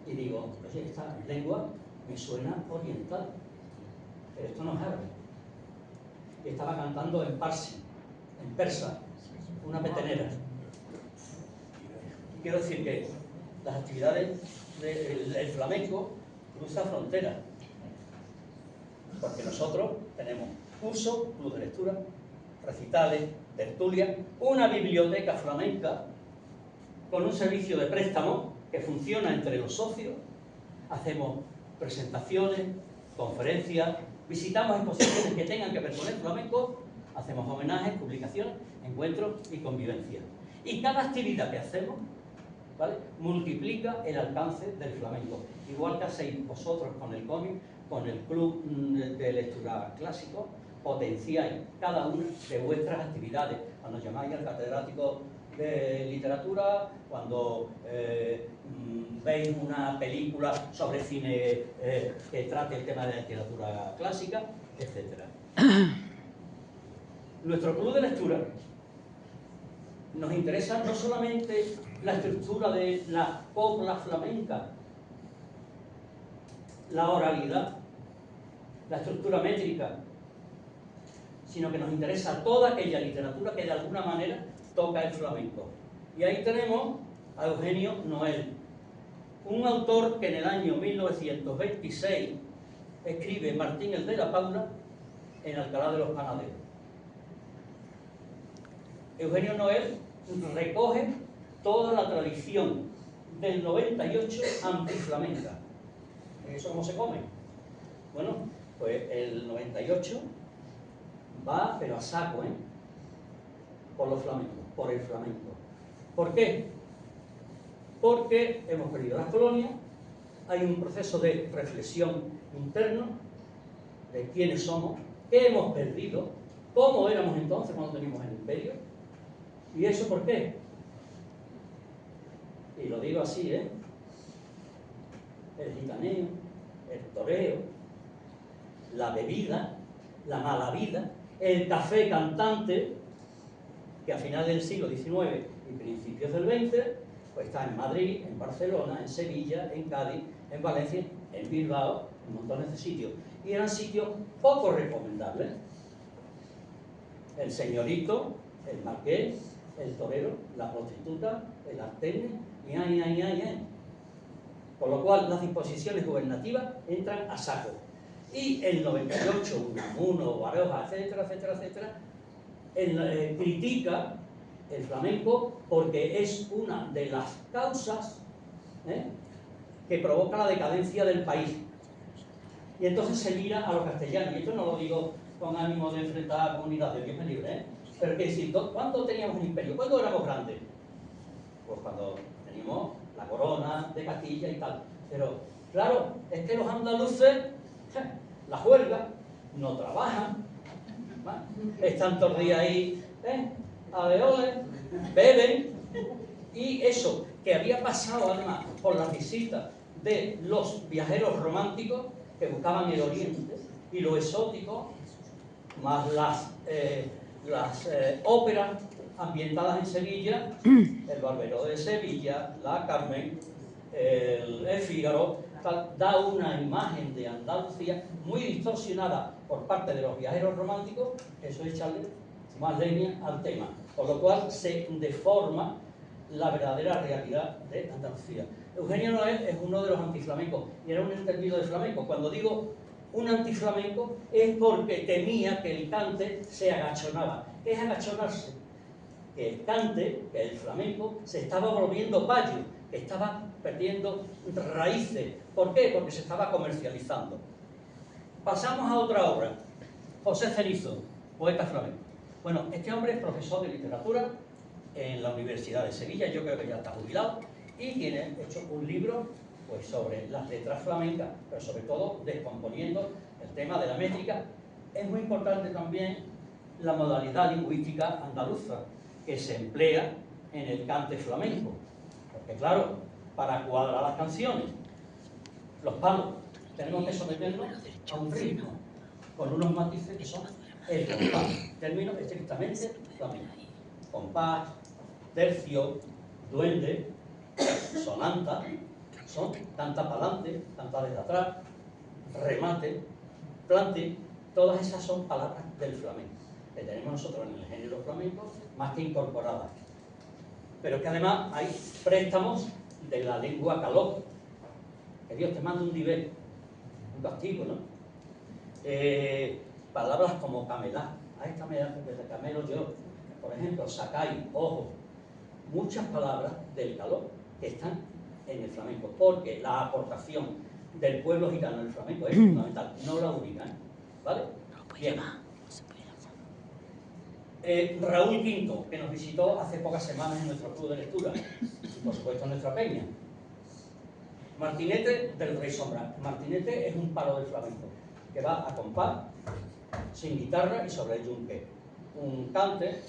Y digo, oye, esta lengua me suena oriental, pero esto no es árabe. Y estaba cantando en parsi, en persa, una petenera. Y quiero decir que las actividades del flamenco cruzan fronteras, porque nosotros tenemos cursos, club de lectura, recitales, tertulias, una biblioteca flamenca con un servicio de préstamo que funciona entre los socios. Hacemos presentaciones, conferencias, visitamos exposiciones que tengan que ver con el flamenco, hacemos homenajes, publicaciones, encuentros y convivencia. Y cada actividad que hacemos, ¿vale?, multiplica el alcance del flamenco. Igual que hacéis vosotros con el cómic, con el club de lectura clásico, potenciáis cada una de vuestras actividades. Cuando llamáis al catedrático de literatura, cuando veis una película sobre cine que trate el tema de la literatura clásica, etc. Nuestro club de lectura nos interesa no solamente la estructura de la copla flamenca, la oralidad, la estructura métrica, sino que nos interesa toda aquella literatura que de alguna manera toca el flamenco. Y ahí tenemos a Eugenio Noel, un autor que en el año 1926 escribe Martín el de la Paula en Alcalá de los Panaderos. Eugenio Noel recoge toda la tradición del 98 antiflamenca. ¿Eso cómo se come? Bueno, pues el 98 va, pero a saco, por los flamencos, por el flamenco. ¿Por qué? Porque hemos perdido las colonias, hay un proceso de reflexión interno de quiénes somos, qué hemos perdido, cómo éramos entonces cuando teníamos el imperio. ¿Y eso por qué? Y lo digo así, el gitaneo, el toreo, la bebida, la mala vida, el café cantante, que a finales del siglo XIX y principios del XX, pues está en Madrid, en Barcelona, en Sevilla, en Cádiz, en Valencia, en Bilbao, en montones de sitios. Y eran sitios poco recomendables. El señorito, el marqués, el torero, la prostituta, el artene, Por lo cual las disposiciones gubernativas entran a saco. Y el 98, Unamuno, Baroja, etcétera, critica el flamenco porque es una de las causas que provoca la decadencia del país. Y entonces se mira a los castellanos, y esto no lo digo con ánimo de enfrentar a comunidades, Dios me libre, pero que decir, ¿cuándo teníamos un imperio? ¿Cuándo éramos grandes? Pues cuando teníamos la corona de Castilla y tal. Pero, claro, es que los andaluces, la juerga, no trabajan, están todos los días ahí, aleoles, beben, y eso que había pasado además por las visitas de los viajeros románticos que buscaban el oriente y lo exótico, más las óperas ambientadas en Sevilla, el Barbero de Sevilla, la Carmen, el Fígaro, da una imagen de Andalucía muy distorsionada por parte de los viajeros románticos. Eso es echarle más leña al tema, por lo cual se deforma la verdadera realidad de Andalucía. Eugenio Noel es uno de los antiflamencos y era un entendido de flamenco. Cuando digo un antiflamenco es porque temía que el cante se agachonaba. ¿Qué es agachonarse? Que el cante, que el flamenco, se estaba volviendo payo, que estaba perdiendo raíces. ¿Por qué? Porque se estaba comercializando. Pasamos a otra obra. José Cenizo, poeta flamenco. Bueno, este hombre es profesor de literatura en la Universidad de Sevilla, yo creo que ya está jubilado, y tiene hecho un libro pues, sobre las letras flamencas, pero sobre todo descomponiendo el tema de la métrica. Es muy importante también la modalidad lingüística andaluza, que se emplea en el cante flamenco. Porque claro, para cuadrar las canciones, los palos, tenemos que someternos a un ritmo, con unos matices que son el compás, término estrictamente flamenco. Compás, tercio, duende, sonanta, son tanta para adelante, tanta desde atrás, remate, plante, todas esas son palabras del flamenco, que tenemos nosotros en el género flamenco más que incorporadas. Pero que además hay préstamos de la lengua caló, que Dios te manda un nivel, un castigo, ¿no? Palabras como camelá, hay camelá desde camelo yo, por ejemplo, sacai, ojo, muchas palabras del caló que están en el flamenco, porque la aportación del pueblo gitano en el flamenco es fundamental, no la única, ¿vale? Bien. Raúl Quinto, que nos visitó hace pocas semanas en nuestro club de lectura, y por supuesto en nuestra peña. Martinete del Rey Sombra. Martinete es un palo del flamenco, que va a compás, sin guitarra y sobre el yunque. Un cante,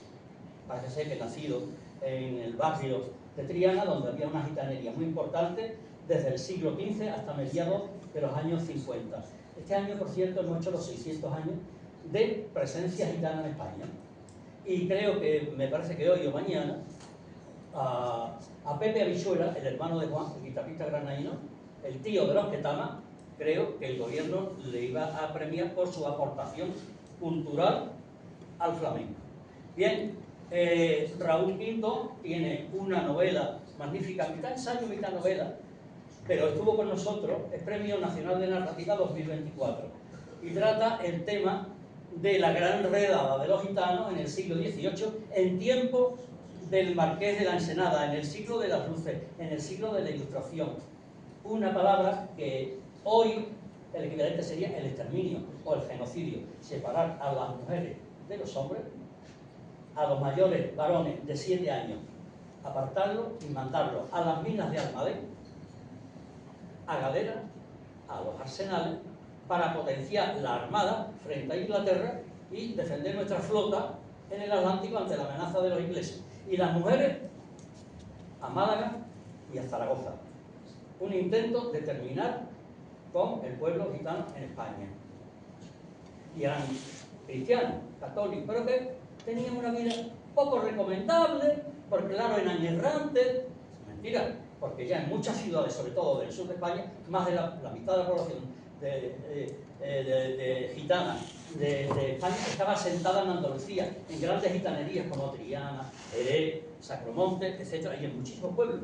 parece ser que nacido en el barrio de Triana, donde había una gitanería muy importante desde el siglo XV hasta mediados de los años 50. Este año, por cierto, hemos hecho los 600 años de presencia gitana en España. Y creo que, me parece que hoy o mañana, a Pepe Habichuela, el hermano de Juan, el guitarrista granadino, el tío de los Ketama, creo que el gobierno le iba a premiar por su aportación cultural al flamenco. Bien, Raúl Quinto tiene una novela magnífica, mitad ensayo, mitad novela, pero estuvo con nosotros, es Premio Nacional de Narrativa 2024, y trata el tema de la gran redada de los gitanos en el siglo XVIII, en tiempo del Marqués de la Ensenada, en el siglo de las luces, en el siglo de la Ilustración. Una palabra que hoy el equivalente sería el exterminio o el genocidio, separar a las mujeres de los hombres, a los mayores varones de 7 años, apartarlos y mandarlos a las minas de Almadén, a galeras, a los arsenales, para potenciar la armada frente a Inglaterra y defender nuestra flota en el Atlántico ante la amenaza de los ingleses. Y las mujeres a Málaga y a Zaragoza. Un intento de terminar con el pueblo gitano en España. Y eran cristianos, católicos, pero que tenían una vida poco recomendable, porque claro, eran errantes. Mentira, porque ya en muchas ciudades, sobre todo del sur de España, más de la mitad de la población gitana de España estaba asentada en Andalucía, en grandes gitanerías como Triana, Jerez, Sacromonte, etc., y en muchísimos pueblos.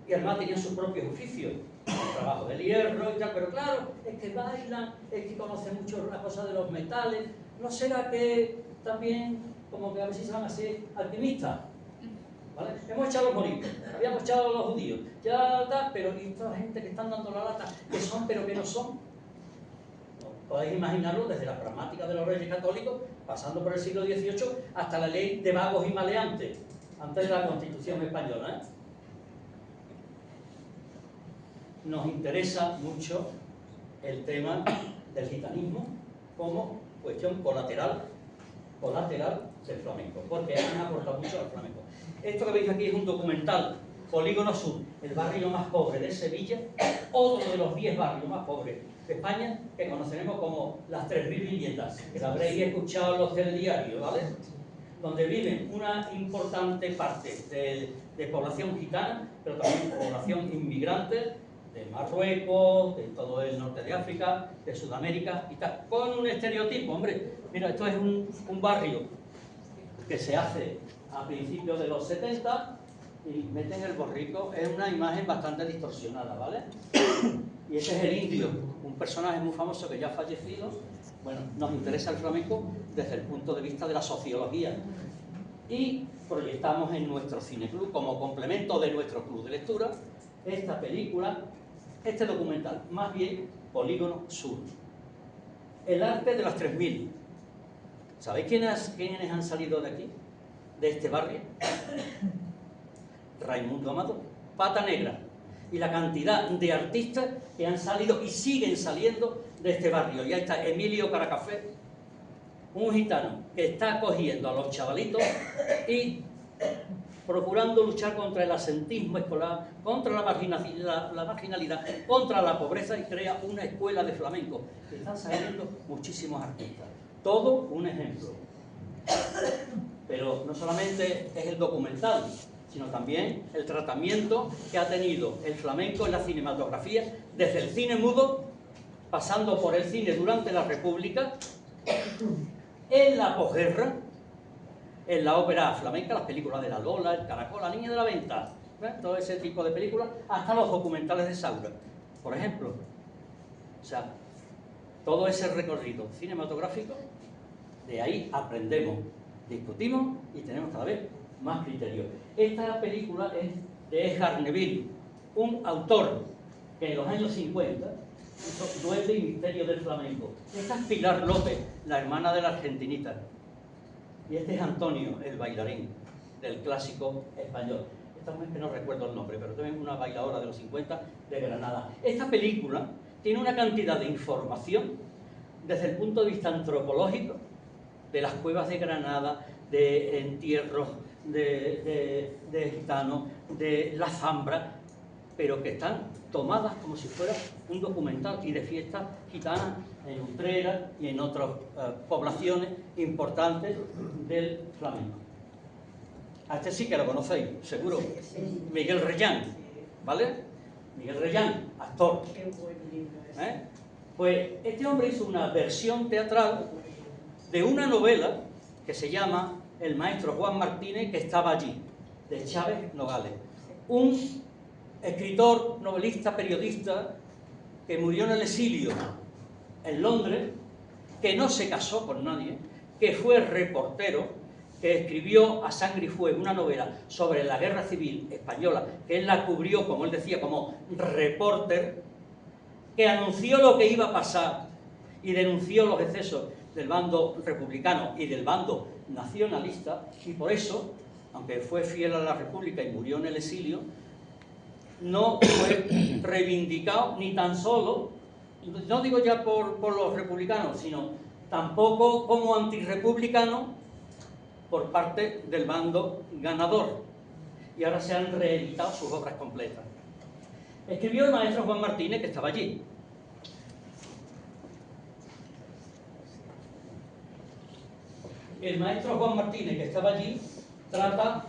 Y además tenían sus propios oficios, el trabajo del hierro y tal, pero claro, es que bailan, es que conocen mucho la cosa de los metales. ¿No será que también, como que a veces se van a ser alquimistas? ¿Vale? Hemos echado a los moriscos, habíamos echado a los judíos, ya está, pero y toda la gente que están dando la lata, que son pero que no son. Podéis imaginarlo desde la pragmática de los reyes católicos, pasando por el siglo XVIII, hasta la ley de vagos y maleantes, antes de la Constitución española. Nos interesa mucho el tema del gitanismo como cuestión colateral del flamenco, porque han aportado mucho al flamenco. Esto que veis aquí es un documental, Polígono Sur, el barrio más pobre de Sevilla, otro de los 10 barrios más pobres de España, que conoceremos como las 3.000 viviendas, que la habréis escuchado en los telediarios, ¿vale? Donde viven una importante parte de población gitana, pero también población inmigrante de Marruecos, de todo el norte de África, de Sudamérica y tal, con un estereotipo. Hombre, mira, esto es un barrio que se hace a principios de los 70 y meten el borrico, es una imagen bastante distorsionada, ¿vale? Y ese es el indio, un personaje muy famoso que ya ha fallecido. Bueno, nos interesa el flamenco desde el punto de vista de la sociología y proyectamos en nuestro cineclub como complemento de nuestro club de lectura esta película, este documental, más bien Polígono Sur. El arte de las 3000. ¿Sabéis quiénes han salido de aquí? De este barrio. Raimundo Amador, Pata Negra, y la cantidad de artistas que han salido y siguen saliendo de este barrio. Y ahí está Emilio Caracafé, un gitano que está acogiendo a los chavalitos y procurando luchar contra el asentismo escolar, contra la marginalidad, contra la pobreza, y crea una escuela de flamenco. Están saliendo muchísimos artistas. Todo un ejemplo. Pero no solamente es el documental, sino también el tratamiento que ha tenido el flamenco en la cinematografía, desde el cine mudo, pasando por el cine durante la República, en la posguerra, en la ópera flamenca, las películas de La Lola, El Caracol, La Niña de la Venta, todo ese tipo de películas, hasta los documentales de Saura, por ejemplo. O sea, todo ese recorrido cinematográfico, de ahí aprendemos, discutimos y tenemos cada vez más criterio. Esta película es de Edgar Neville, un autor que en los años 50 hizo Duende y Misterio del Flamenco. Esta es Pilar López, la hermana de la argentinita. Y este es Antonio, el bailarín del clásico español. Esta mujer que no recuerdo el nombre, pero también una bailadora de los 50 de Granada. Esta película tiene una cantidad de información desde el punto de vista antropológico, de las cuevas de Granada, de entierros de gitanos, de la Zambra, pero que están tomadas como si fuera un documental, y de fiestas gitanas en Utrera y en otras poblaciones importantes del flamenco. A este sí que lo conocéis, seguro. Miguel Reyán, ¿vale? Miguel Reyán, actor. Pues este hombre hizo una versión teatral de una novela que se llama El maestro Juan Martínez, que estaba allí, de Chávez Nogales. Un escritor, novelista, periodista, que murió en el exilio en Londres, que no se casó con nadie, que fue reportero, que escribió A Sangre y Fuego, una novela sobre la Guerra Civil Española, que él la cubrió, como él decía, como reporter, que anunció lo que iba a pasar y denunció los excesos del bando republicano y del bando nacionalista, y por eso, aunque fue fiel a la República y murió en el exilio, no fue reivindicado ni tan solo, no digo ya por los republicanos, sino tampoco como antirrepublicano por parte del bando ganador. Y ahora se han reeditado sus obras completas. Escribió el maestro Juan Martínez, que estaba allí. El maestro Juan Martínez, que estaba allí, trata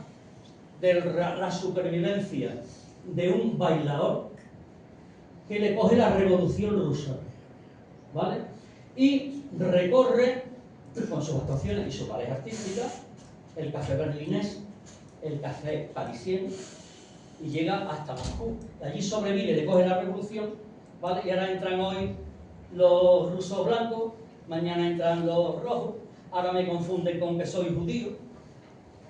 de la supervivencia de un bailador que le coge la revolución rusa, ¿vale? Y recorre con sus actuaciones y su pareja artística el café berlinés, el café parisien, y llega hasta Moscú. Allí sobrevive, le coge la revolución, ¿vale? Y ahora entran hoy los rusos blancos, mañana entran los rojos, ahora me confunden con que soy judío,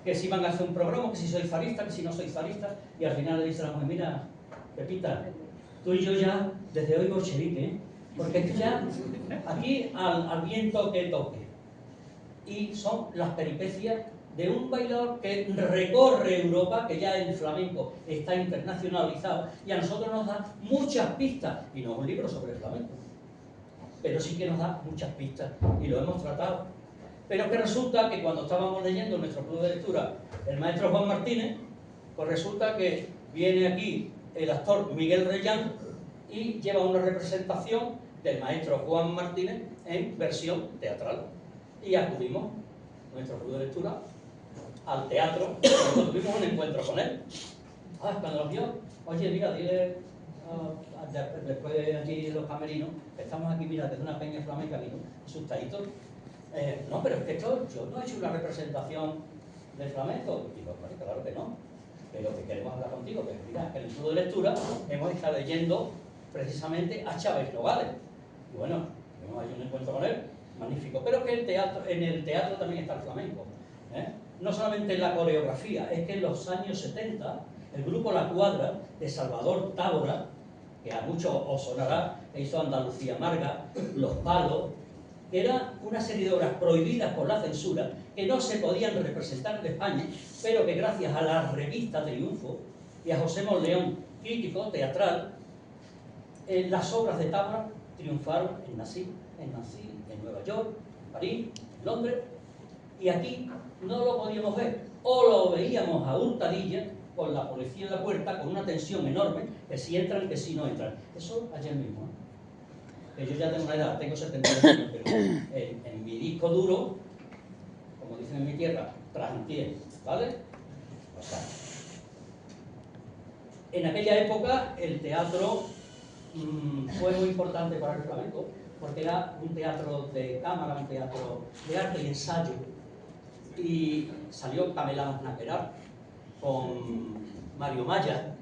que si van a hacer un programa, que si soy zarista, que si no soy zarista, y al final le dice a la mujer, mira, Pepita, tú y yo ya, desde hoy bolchevique, ¿eh? Porque es que ya, aquí al viento que toque. Y son las peripecias de un bailador que recorre Europa, que ya el flamenco está internacionalizado, y a nosotros nos da muchas pistas, y no es un libro sobre el flamenco, pero sí que nos da muchas pistas, y lo hemos tratado. Pero que resulta que cuando estábamos leyendo nuestro club de lectura el maestro Juan Martínez, pues resulta que viene aquí el actor Miguel Reyán y lleva una representación del maestro Juan Martínez en versión teatral. Y acudimos, nuestro club de lectura, al teatro, y tuvimos un encuentro con él. Cuando nos vio, oye, mira, dile, después de allí los camerinos, estamos aquí, mira, desde una peña flamenca, vino, asustadito. No, pero es que esto, yo no he hecho una representación del flamenco. Y digo, bueno, claro que no, pero que queremos hablar contigo, que mira, que en el club de lectura hemos estado leyendo precisamente a Chávez Nogales. Y bueno, tuvimos ahí un encuentro con él, magnífico. Pero que en el teatro también está el flamenco, ¿eh? No solamente en la coreografía, es que en los años 70 el grupo La Cuadra de Salvador Tábora, que a muchos os sonará, que hizo Andalucía Amarga, Los Palos, que era una serie de obras prohibidas por la censura, que no se podían representar en España, pero que gracias a la revista Triunfo y a José Monleón, crítico teatral, las obras de Tábora triunfaron en Nancy, en Nueva York, en París, en Londres, y aquí no lo podíamos ver, o lo veíamos a hurtadillas con la policía en la puerta, con una tensión enorme, que si entran, que si no entran. Eso ayer mismo, ¿eh? Que yo ya tengo una edad, tengo 72 años, pero en mi disco duro, como dicen en mi tierra, trasantier, ¿vale? O sea, en aquella época el teatro fue muy importante para el flamenco, porque era un teatro de cámara, un teatro de arte y ensayo, y salió Pamela Naquerar con Mario Maya,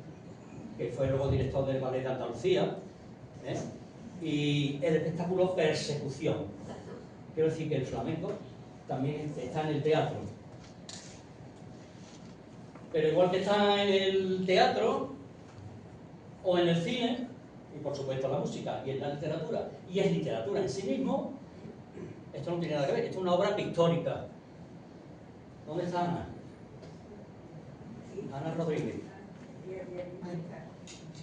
que fue luego director del Ballet de Andalucía, ¿eh? Y el espectáculo Persecución. Quiero decir que el flamenco también está en el teatro. Pero igual que está en el teatro o en el cine, y por supuesto la música y en la literatura, y es literatura en sí mismo, esto no tiene nada que ver, esto es una obra pictórica. ¿Dónde está Ana? Ana Rodríguez.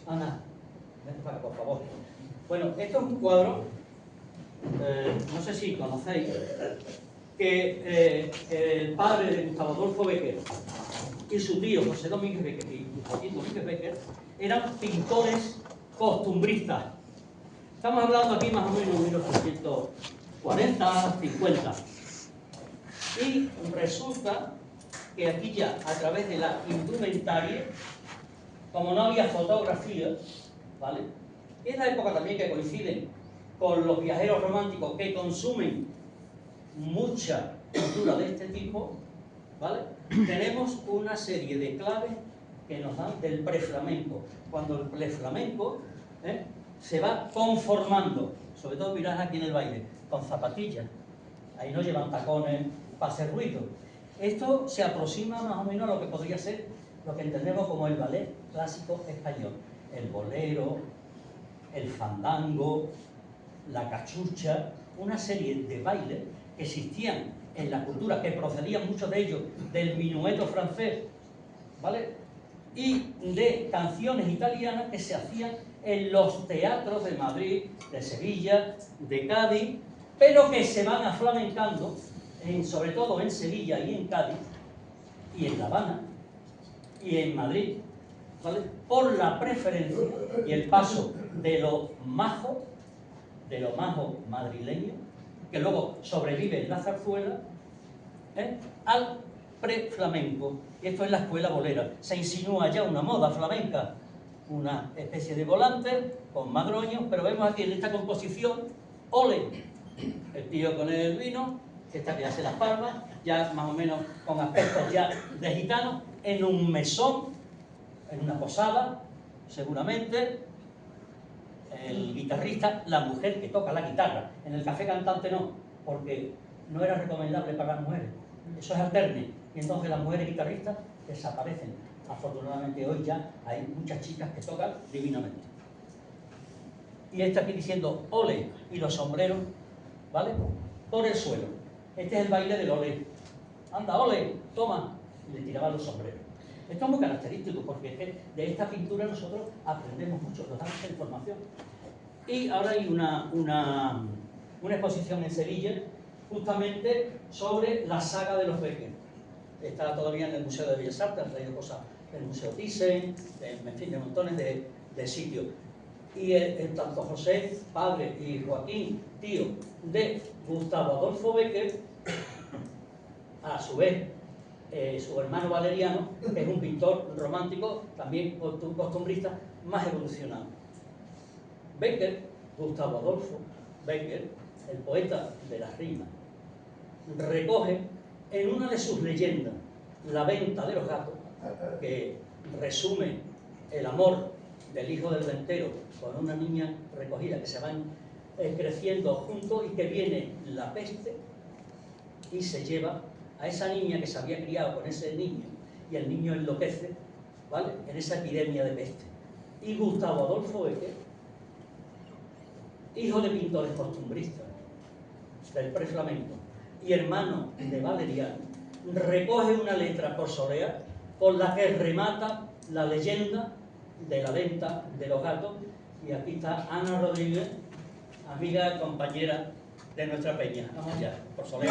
Ana, vente para acá, por favor. Bueno, esto es un cuadro, no sé si conocéis, que el padre de Gustavo Adolfo Bécquer y su tío José Domínguez Bécquer y Joaquín Domínguez Bécquer eran pintores costumbristas. Estamos hablando aquí más o menos de 1840, 50. Y resulta que aquí ya, a través de la indumentaria, como no había fotografía, ¿vale? Es la época también que coincide con los viajeros románticos que consumen mucha cultura de este tipo, ¿vale? Tenemos una serie de claves que nos dan del preflamenco. Cuando el preflamenco se va conformando, sobre todo mirad aquí en el baile, con zapatillas, ahí no llevan tacones para hacer ruido. Esto se aproxima más o menos a lo que podría ser lo que entendemos como el ballet clásico español. El bolero, el fandango, la cachucha, una serie de bailes que existían en la cultura, que procedían muchos de ellos del minueto francés, ¿vale? Y de canciones italianas que se hacían en los teatros de Madrid, de Sevilla, de Cádiz, pero que se van aflamencando, sobre todo en Sevilla y en Cádiz, y en La Habana, y en Madrid, ¿vale? Por la preferencia y el paso de lo majo madrileño, que luego sobrevive en la zarzuela, al preflamenco. Y esto es la escuela bolera. Se insinúa ya una moda flamenca, una especie de volante con madroños, pero vemos aquí en esta composición, ole, el tío con el vino, que está que hace las palmas, ya más o menos con aspectos ya de gitanos, en un mesón, en una posada, seguramente, el guitarrista, la mujer que toca la guitarra. En el café cantante no, porque no era recomendable para las mujeres. Eso es alterne. Y entonces las mujeres guitarristas desaparecen. Afortunadamente hoy ya hay muchas chicas que tocan divinamente. Y está aquí diciendo ole, y los sombreros, ¿vale? Por el suelo. Este es el baile del ole. Anda, ole, toma. Y le tiraban los sombreros. Esto es muy característico porque de esta pintura nosotros aprendemos mucho, nos damos información. Y ahora hay una exposición en Sevilla justamente sobre la saga de los Bécquer. Está todavía en el Museo de Bellas Artes, han traído cosas del Museo Thyssen, en fin, de montones de sitios. Y tanto José, padre, y Joaquín, tío de Gustavo Adolfo Bécquer, a su vez, su hermano Valeriano, que es un pintor romántico, también costumbrista, más evolucionado. Bécquer, Gustavo Adolfo Bécquer, el poeta de las rimas, recoge en una de sus leyendas, La venta de los gatos, que resume el amor del hijo del ventero con una niña recogida, que se van creciendo juntos y que viene la peste y se lleva a esa niña que se había criado con ese niño, y el niño enloquece ¿vale?, en esa epidemia de peste. Y Gustavo Adolfo Bécquer, hijo de pintores costumbristas del preflamenco y hermano de Valeriano, recoge una letra por Soler con la que remata la leyenda de la venta de los gatos. Y aquí está Ana Rodríguez, amiga, compañera de nuestra peña. Vamos ya, por Soler.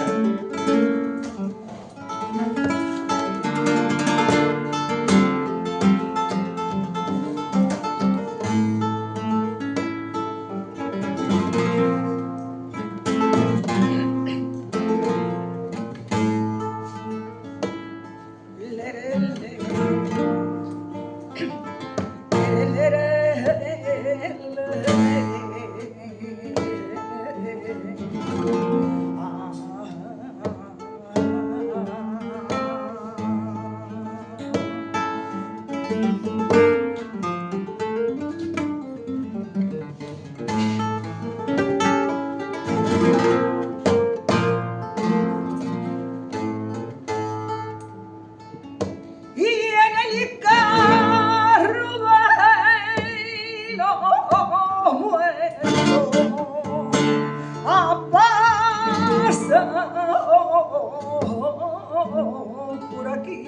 Por aquí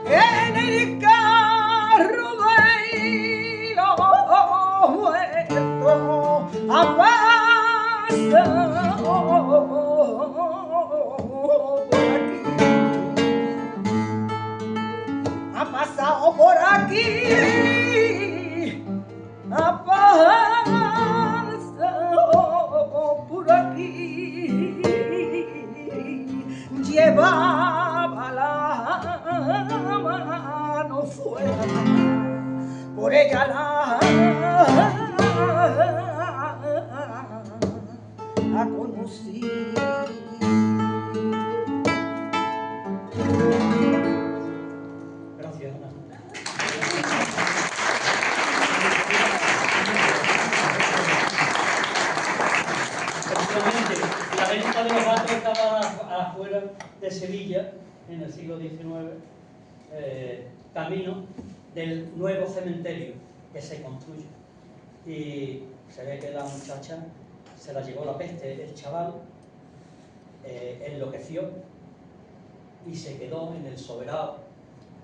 en el carro de los muertos ha pasado por aquí. Ha pasado por aquí, ha pasado por aquí, llevaba la mano fuera, por ella la conocí. Gracias, Ana. Efectivamente, la venta de los gatos estaba afuera de Sevilla en el siglo XIX, camino del nuevo cementerio que se construye. Y se ve que la muchacha se la llevó la peste, el chaval enloqueció y se quedó en el soberano,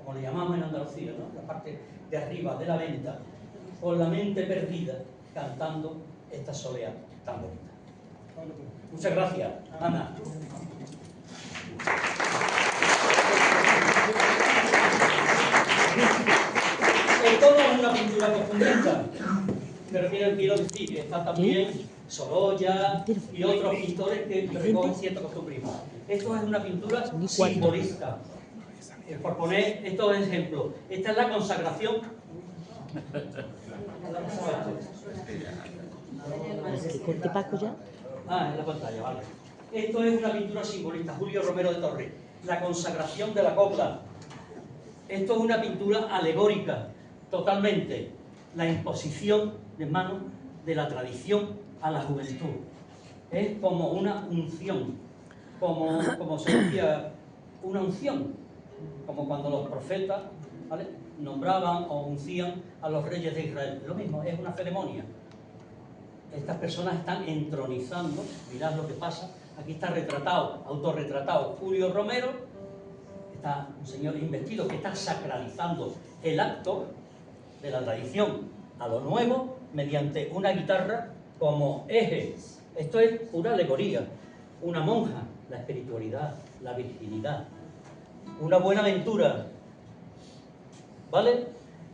como le llamamos en Andalucía, ¿no?, la parte de arriba de la venta, con la mente perdida, cantando esta soleá tan bonita. Muchas gracias, Ana. Esto no es una pintura costumbrista, pero quiero decir, está también Sorolla y otros pintores que recogen cierto costumbrismo. Esto es una pintura simbolista. Por poner estos ejemplos, esta es la consagración. ¿Corte Paco ya? Ah, en la pantalla, vale. Esto es una pintura simbolista, Julio Romero de Torres, la consagración de la copla. Esto es una pintura alegórica, totalmente, la imposición de manos de la tradición a la juventud. Es como una unción, como se decía, una unción, como cuando los profetas, ¿vale?, nombraban o uncían a los reyes de Israel. Lo mismo, es una ceremonia. Estas personas están entronizando, mirad lo que pasa, aquí está retratado, autorretratado Julio Romero, está un señor investido que está sacralizando el acto de la tradición a lo nuevo mediante una guitarra como eje. Esto es pura alegoría. Una monja, la espiritualidad, la virginidad, una buena aventura, ¿vale?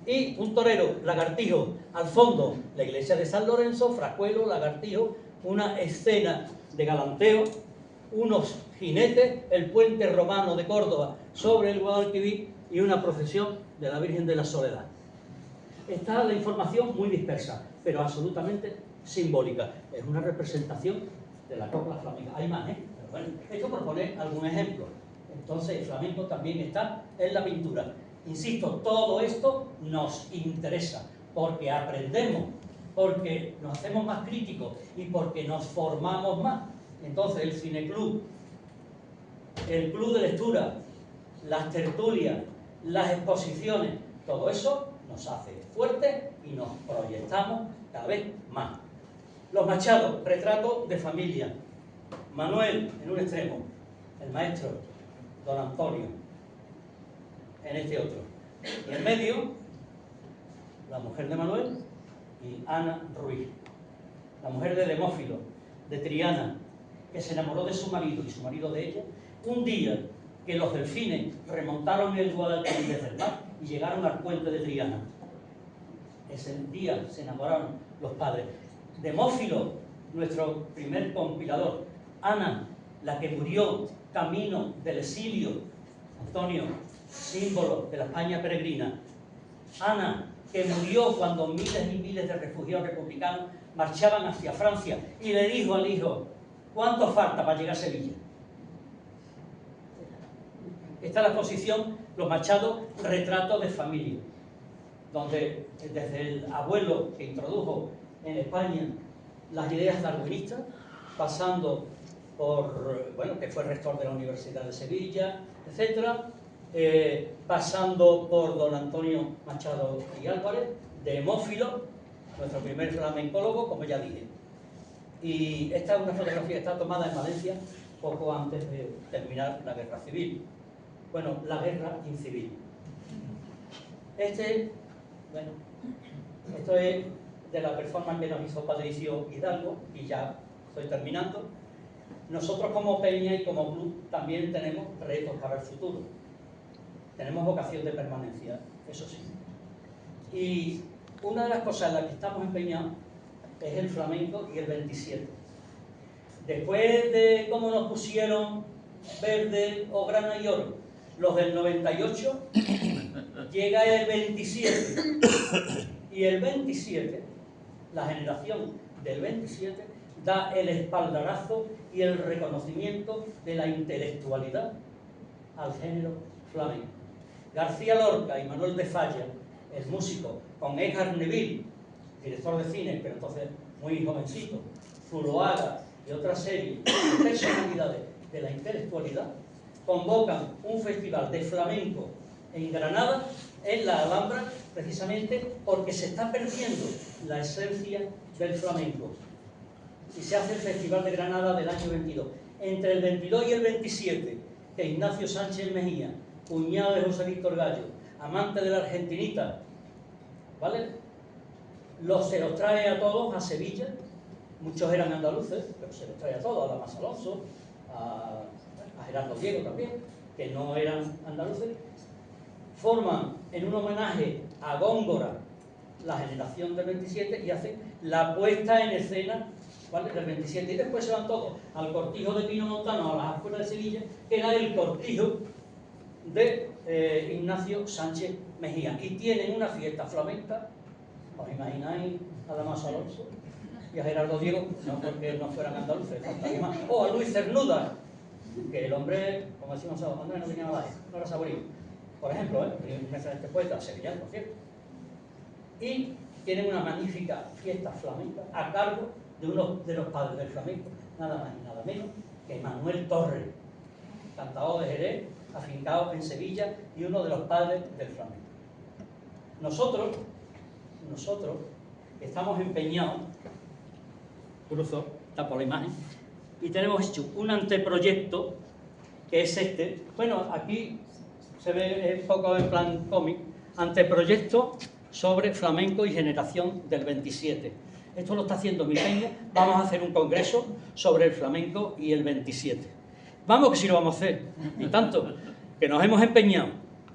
Y un torero, lagartijo, al fondo, la iglesia de San Lorenzo, frascuelo, lagartijo, una escena de galanteo, unos jinetes, el puente romano de Córdoba sobre el Guadalquivir y una procesión de la Virgen de la Soledad. Está la información muy dispersa, pero absolutamente simbólica. Es una representación de la copla flamenca. Hay más, ¿eh? Pero bueno, esto por poner algún ejemplo. Entonces el flamenco también está en la pintura. Insisto, todo esto nos interesa porque aprendemos porque nos hacemos más críticos y porque nos formamos más. Entonces el cineclub, el club de lectura, las tertulias, las exposiciones, todo eso nos hace fuertes y nos proyectamos cada vez más. Los Machado, retrato de familia. Manuel en un extremo, el maestro, don Antonio, en este otro. Y en medio, la mujer de Manuel y Ana Ruiz, la mujer de Demófilo, de Triana, que se enamoró de su marido y su marido de ella, un día que los delfines remontaron el Guadalquivir desde el mar y llegaron al puente de Triana. Ese día se enamoraron los padres. Demófilo, nuestro primer compilador. Ana, la que murió camino del exilio. Antonio, símbolo de la España peregrina. Ana, que murió cuando miles y miles de refugiados republicanos marchaban hacia Francia y le dijo al hijo: ¿cuánto falta para llegar a Sevilla? Esta es la exposición Los Machado, retrato de familia, donde desde el abuelo que introdujo en España las ideas darwinistas, pasando por, bueno, que fue rector de la Universidad de Sevilla, etcétera, pasando por don Antonio Machado y Álvarez, Demófilo, nuestro primer flamencólogo, como ya dije. Y esta es una fotografía que está tomada en Valencia poco antes de terminar la guerra civil. Bueno, la guerra incivil. Bueno, esto es de la performance que nos hizo Patricio Hidalgo, y ya estoy terminando. Nosotros como Peña y como club también tenemos retos para el futuro. Tenemos vocación de permanencia, eso sí. Y una de las cosas en las que estamos empeñados es el flamenco y el 27. Después de cómo nos pusieron verde o grana y oro los del 98, llega el 27. Y el 27, la generación del 27, da el espaldarazo y el reconocimiento de la intelectualidad al género flamenco. García Lorca y Manuel de Falla, el músico, con Edgar Neville, director de cine, pero entonces muy jovencito, Zuloaga y otra serie de personalidades de la intelectualidad, convocan un festival de flamenco en Granada, en la Alhambra, precisamente porque se está perdiendo la esencia del flamenco. Y se hace el Festival de Granada del año 22. Entre el 22 y el 27, que Ignacio Sánchez Mejía, cuñado de José Víctor Gallo, amante de la argentinita, ¿vale?, se los trae a todos a Sevilla. Muchos eran andaluces, pero se los trae a todos, a Damas Alonso, a Gerardo Diego también, que no eran andaluces. Forman en un homenaje a Góngora la generación del 27 y hacen la puesta en escena, ¿vale?, del 27. Y después se van todos al cortijo de Pino Montano, a las afueras de Sevilla, que era el cortijo de Ignacio Sánchez Mejía. Y tienen una fiesta flamenca. ¿Os imagináis a Damaso Alonso y a Gerardo Diego? No porque no fueran andaluces, más. O a Luis Cernuda, que el hombre, como decimos, Andrés no tenía nada, no era saborío. Por ejemplo, este poeta sevillano, por cierto. Y tienen una magnífica fiesta flamenca a cargo de uno de los padres del flamenco, nada más y nada menos que Manuel Torres, cantador de Jerez, afincado en Sevilla y uno de los padres del flamenco. Nosotros estamos empeñados, cruzo, está por la imagen, y tenemos hecho un anteproyecto que es este. Bueno, aquí se ve un poco en plan cómic, anteproyecto sobre flamenco y generación del 27. Esto lo está haciendo mi peña. Vamos a hacer un congreso sobre el flamenco y el 27. Vamos que sí lo vamos a hacer, y tanto, que nos hemos empeñado,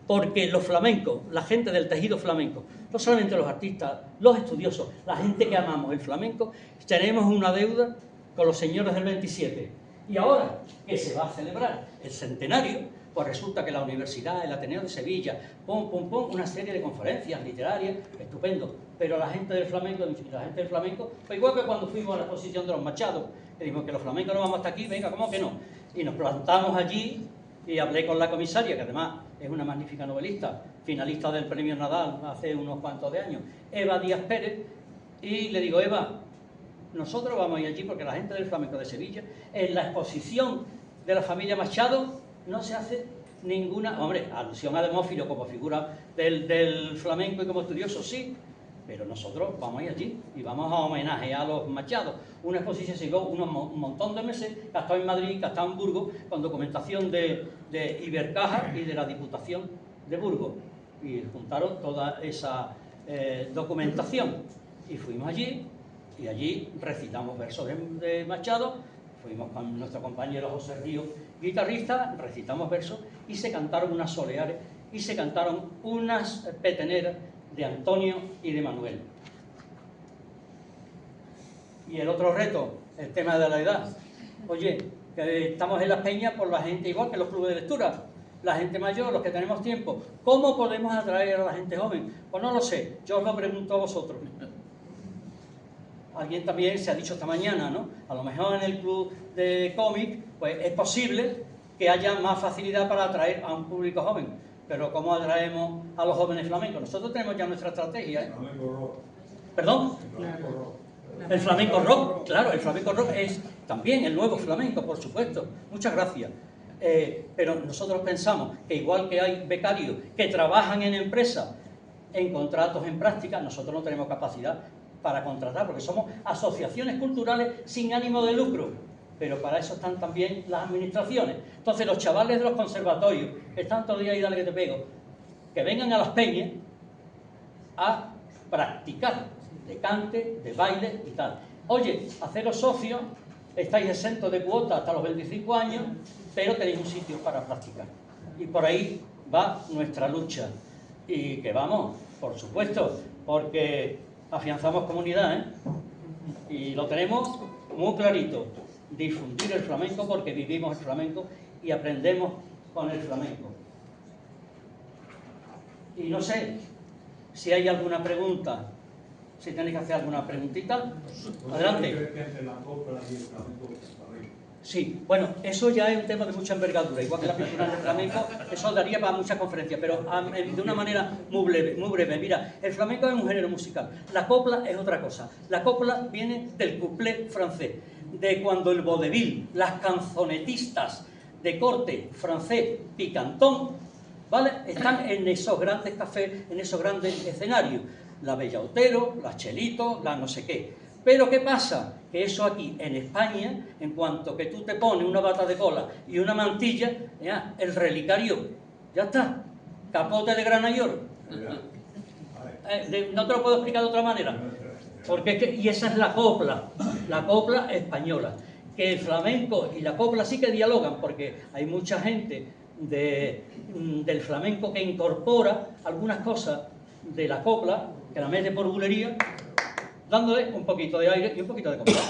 porque los flamencos, la gente del tejido flamenco, no solamente los artistas, los estudiosos, la gente que amamos el flamenco, tenemos una deuda con los señores del 27. Y ahora que se va a celebrar el centenario, pues resulta que la Universidad, el Ateneo de Sevilla, una serie de conferencias literarias, estupendo. Pero la gente del flamenco, pues igual que cuando fuimos a la exposición de los Machados, que dijimos que los flamencos no vamos hasta aquí, venga, ¿cómo que no? Y nos plantamos allí y hablé con la comisaria, que además es una magnífica novelista, finalista del Premio Nadal hace unos cuantos de años, Eva Díaz Pérez, Y le digo, Eva, nosotros vamos a ir allí porque la gente del flamenco de Sevilla, en la exposición de la familia Machado, no se hace ninguna, hombre, alusión a Demófilo como figura del flamenco y como estudioso, sí, pero nosotros vamos a ir allí y vamos a homenajear a los Machado. Una exposición se llevó un montón de meses, que ha estado en Madrid, que ha estado en Burgos, con documentación de Ibercaja y de la Diputación de Burgos. Y juntaron toda esa documentación. Y fuimos allí, y allí recitamos versos de Machado, fuimos con nuestro compañero José Río, guitarrista, recitamos versos, y se cantaron unas soleares, y se cantaron unas peteneras de Antonio y de Manuel. Y el otro reto, el tema de la edad. Oye, que estamos en las peñas por la gente igual que los clubes de lectura, la gente mayor, los que tenemos tiempo. ¿Cómo podemos atraer a la gente joven? Pues no lo sé, yo os lo pregunto a vosotros. Alguien también se ha dicho esta mañana, ¿no? A lo mejor en el club de cómic, pues es posible que haya más facilidad para atraer a un público joven. Pero ¿cómo atraemos a los jóvenes flamencos? Nosotros tenemos ya nuestra estrategia, ¿eh? ¿Perdón? El flamenco rock, claro, el flamenco rock es también el nuevo flamenco, por supuesto. Muchas gracias. Pero nosotros pensamos que igual que hay becarios que trabajan en empresas, en contratos, en prácticas, nosotros no tenemos capacidad para contratar, porque somos asociaciones culturales sin ánimo de lucro, pero para eso están también las administraciones. Entonces los chavales de los conservatorios, que están todo el día ahí, dale que te pego, que vengan a las peñas a practicar de cante, de baile y tal. Oye, haceros socios, estáis exentos de cuota hasta los 25 años, pero tenéis un sitio para practicar. Y por ahí va nuestra lucha. Y que vamos, por supuesto, porque afianzamos comunidad, ¿eh? Y lo tenemos muy clarito. Difundir el flamenco porque vivimos el flamenco y aprendemos con el flamenco. Y no sé si hay alguna pregunta, si tenéis que hacer alguna preguntita. Adelante. Sí, bueno, eso ya es un tema de mucha envergadura, igual que la pintura en el flamenco, eso daría para muchas conferencias, pero de una manera muy breve. Mira, el flamenco es un género musical, la copla es otra cosa. La copla viene del couplet francés, de cuando el vodevil, las canzonetistas de corte francés picantón, ¿vale?, están en esos grandes cafés, en esos grandes escenarios, la Bella Otero, la Chelito, la no sé qué. Pero ¿qué pasa? Que eso aquí, en España, en cuanto que tú te pones una bata de cola y una mantilla, ya, el relicario, ya está, capote de Gran York. No te lo puedo explicar de otra manera. Porque es que, y esa es la copla española. Que el flamenco y la copla sí que dialogan, porque hay mucha gente del flamenco que incorpora algunas cosas de la copla, que la mete por bulería, dándole un poquito de aire y un poquito de copla.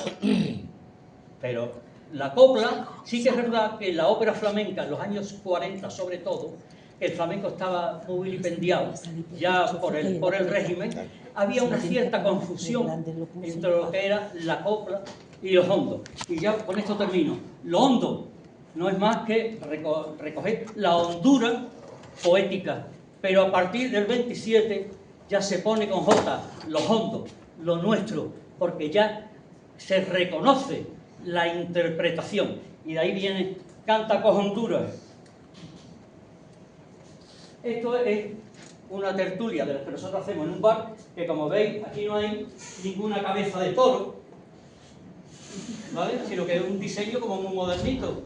Pero la copla, sí que es verdad que en la ópera flamenca, en los años 40 sobre todo, el flamenco estaba muy vilipendiado ya por el régimen, había una cierta confusión entre lo que era la copla y los hondos. Y ya con esto termino. Lo hondo no es más que recoger la hondura poética, pero a partir del 27 ya se pone con J, los hondos, lo nuestro, porque ya se reconoce la interpretación, y de ahí viene canta con Honduras. Esto es una tertulia de las que nosotros hacemos en un bar, que como veis aquí no hay ninguna cabeza de toro, ¿vale?, sino que es un diseño como muy modernito,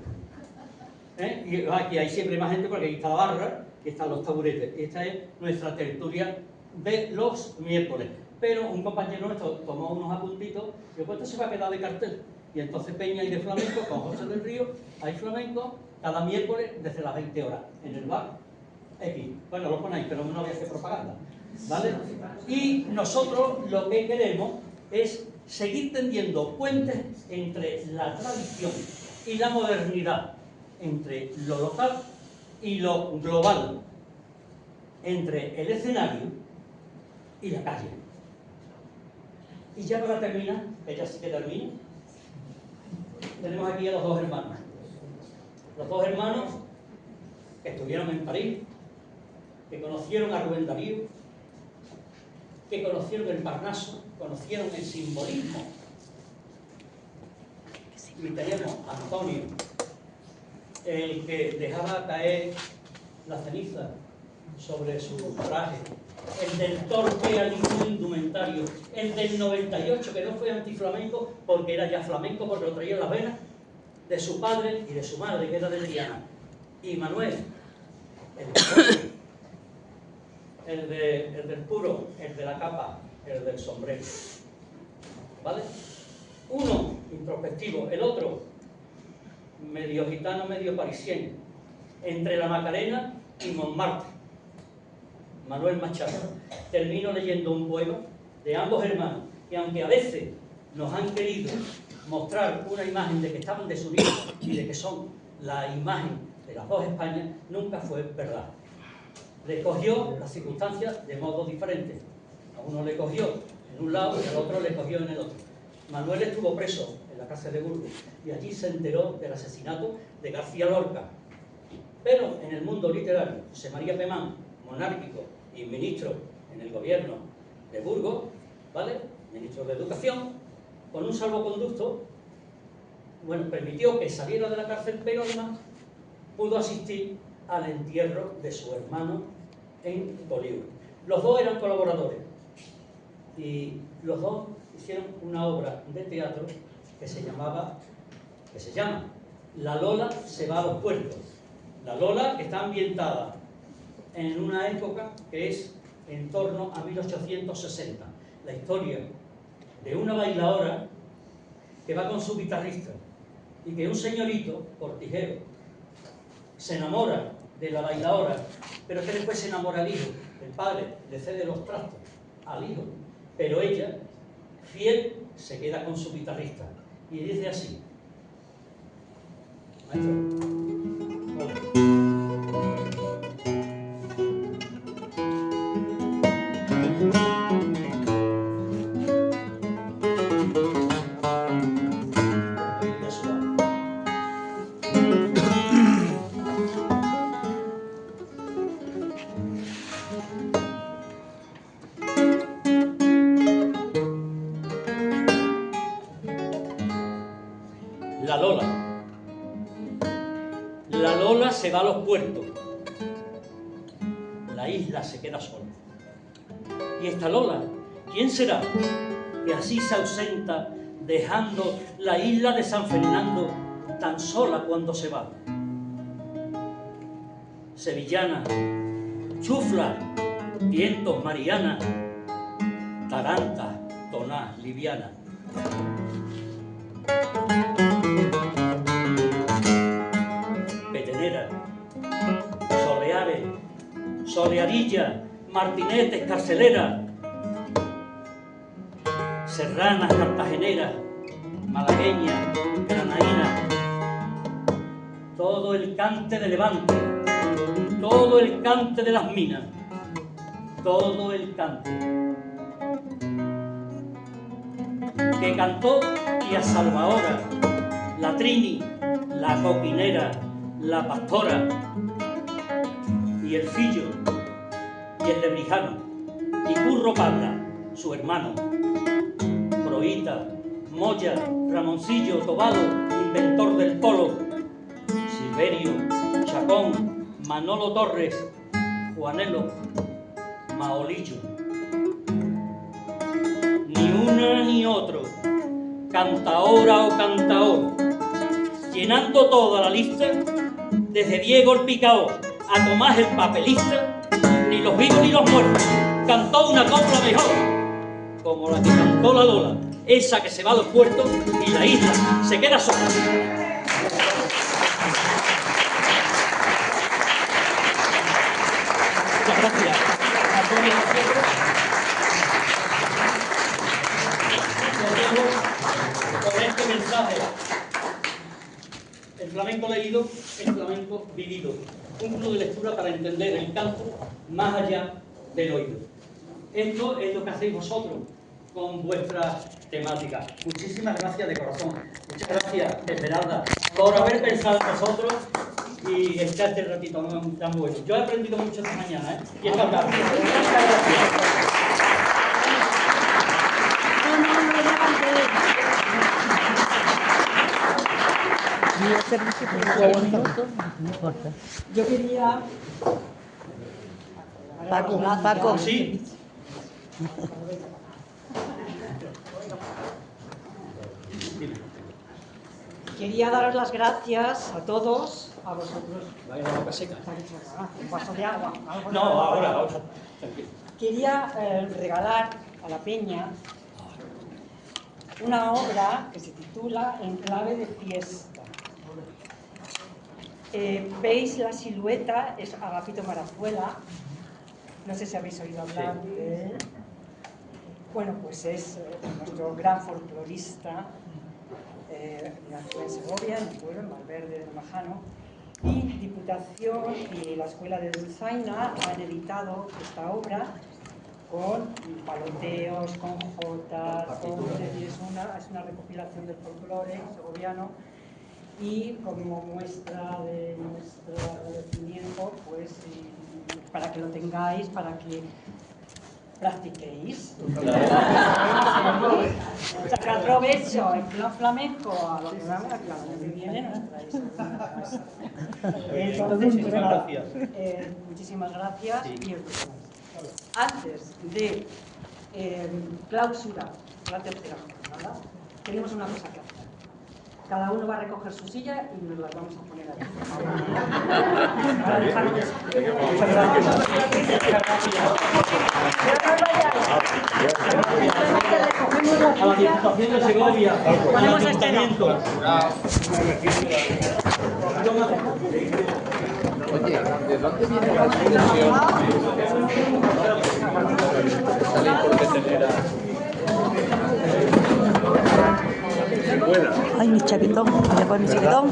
¿eh? Y aquí hay siempre más gente porque aquí está la barra y están los taburetes. Esta es nuestra tertulia de los miércoles. Pero un compañero nuestro tomó unos apuntitos y dijo, esto se va a quedar de cartel. Y entonces Peña y de flamenco, con José del Río, hay flamenco cada miércoles desde las 20 horas en el bar X. Bueno, lo ponéis, pero no voy a hacer propaganda, ¿vale? Y nosotros lo que queremos es seguir tendiendo puentes entre la tradición y la modernidad, entre lo local y lo global, entre el escenario y la calle. Y ya para terminar, que ya sí que termino, tenemos aquí a los dos hermanos. Los dos hermanos que estuvieron en París, que conocieron a Rubén Darío, que conocieron el Parnaso, conocieron el simbolismo. Y tenemos a Antonio, el que dejaba caer la ceniza sobre su traje, el del torpe aliño indumentario, el del 98 que no fue antiflamenco porque era ya flamenco, porque lo traía en las venas, de su padre y de su madre, que era de Triana. Y Manuel, el del puro, el de la capa, el del sombrero. ¿Vale? Uno introspectivo, el otro medio gitano, medio parisien, entre la Macarena y Montmartre. Manuel Machado. Termino leyendo un poema de ambos hermanos, que aunque a veces nos han querido mostrar una imagen de que estaban desunidos y de que son la imagen de las dos Españas, nunca fue verdad. Le cogió las circunstancias de modo diferente. A uno le cogió en un lado y al otro le cogió en el otro. Manuel estuvo preso en la cárcel de Burgos y allí se enteró del asesinato de García Lorca. Pero en el mundo literario, José María Pemán, monárquico y ministro en el gobierno de Burgos, ¿vale?, ministro de Educación, con un salvoconducto, bueno, permitió que saliera de la cárcel, pero además pudo asistir al entierro de su hermano en Bolívar. Los dos eran colaboradores y los dos hicieron una obra de teatro que se llama La Lola se va a los puertos. La Lola está ambientada en una época que es en torno a 1860. La historia de una bailaora que va con su guitarrista y que un señorito, cortijero, se enamora de la bailaora, pero que después se enamora del hijo. El padre le cede los trastos al hijo, pero ella, fiel, se queda con su guitarrista. Y dice así. Maestro. Vale. La Lola. La Lola se va a los puertos. La isla se queda sola. ¿Y esta Lola? ¿Quién será? Que así se ausenta, dejando la isla de San Fernando tan sola cuando se va. Sevillana, chufla, vientos, Mariana, taranta, toná, liviana. Petenera, soleares, soleadilla, martinetes, carcelera, serranas, cartageneras, malagueñas, granaínas, todo el cante de Levante, todo el cante de las minas, todo el cante que cantó Tía Salvadora, la Trini, la Coquinera, la Pastora, y el Fillo, y el Lebrijano, y Curro Parra, su hermano, Proita, Moya, Ramoncillo, Tobalo, inventor del polo, Silverio, Chacón, Manolo Torres, Juanelo, Maolillo. Ni una ni otro, cantaora o cantaor, llenando toda la lista, desde Diego el Picao a Tomás el Papelista, ni los vivos ni los muertos, cantó una copla mejor, como la que cantó la Lola, esa que se va a los puertos y la isla se queda sola. Muchas gracias a todos nosotros. Con este mensaje, el flamenco leído, el flamenco vivido, un club de lectura para entender el canto más allá del oído. Esto es lo que hacéis vosotros con vuestra temática. Muchísimas gracias de corazón. Muchas gracias, Esmeralda, por haber pensado en nosotros y estar este ratito tan bueno. Yo he aprendido mucho esta mañana, ¿eh? Y esta tarde. Muchas gracias. servicio, pero un minuto, no importa. Yo quería... Paco. Sí. Quería daros las gracias a todos, a vosotros. Vaya la boca seca. Un vaso de agua. Algo de No, agua. ahora. Tranquilo. Quería regalar a la peña una obra que se titula En clave de fiesta. Veis la silueta, es Agapito Marazuela. No sé si habéis oído hablar de él. Bueno, pues es nuestro gran folclorista. Nació en Segovia, en un pueblo, en Valverde del Majano, y Diputación y la Escuela de Dulzaina han editado esta obra con paloteos, con jotas, es una recopilación del folclore segoviano, y como muestra de nuestro agradecimiento, pues para que lo tengáis, para que practiquéis. Sacar provecho en plan flamenco a lo que va a que viene, nos traéis. Entonces, pues, nada, muchísimas gracias y os vemos. Antes de clausurar la tercera jornada, tenemos una cosa que hacer. Cada uno va a recoger su silla y nos las vamos a poner aquí. Para dejarnos. Muchas A la Diputación de Segovia. Ponemos Ayuntamiento. Oye, ¿de dónde viene la expresión? Salir por petenera. Ay, mi chaquetón, voy a poner mi chaquetón.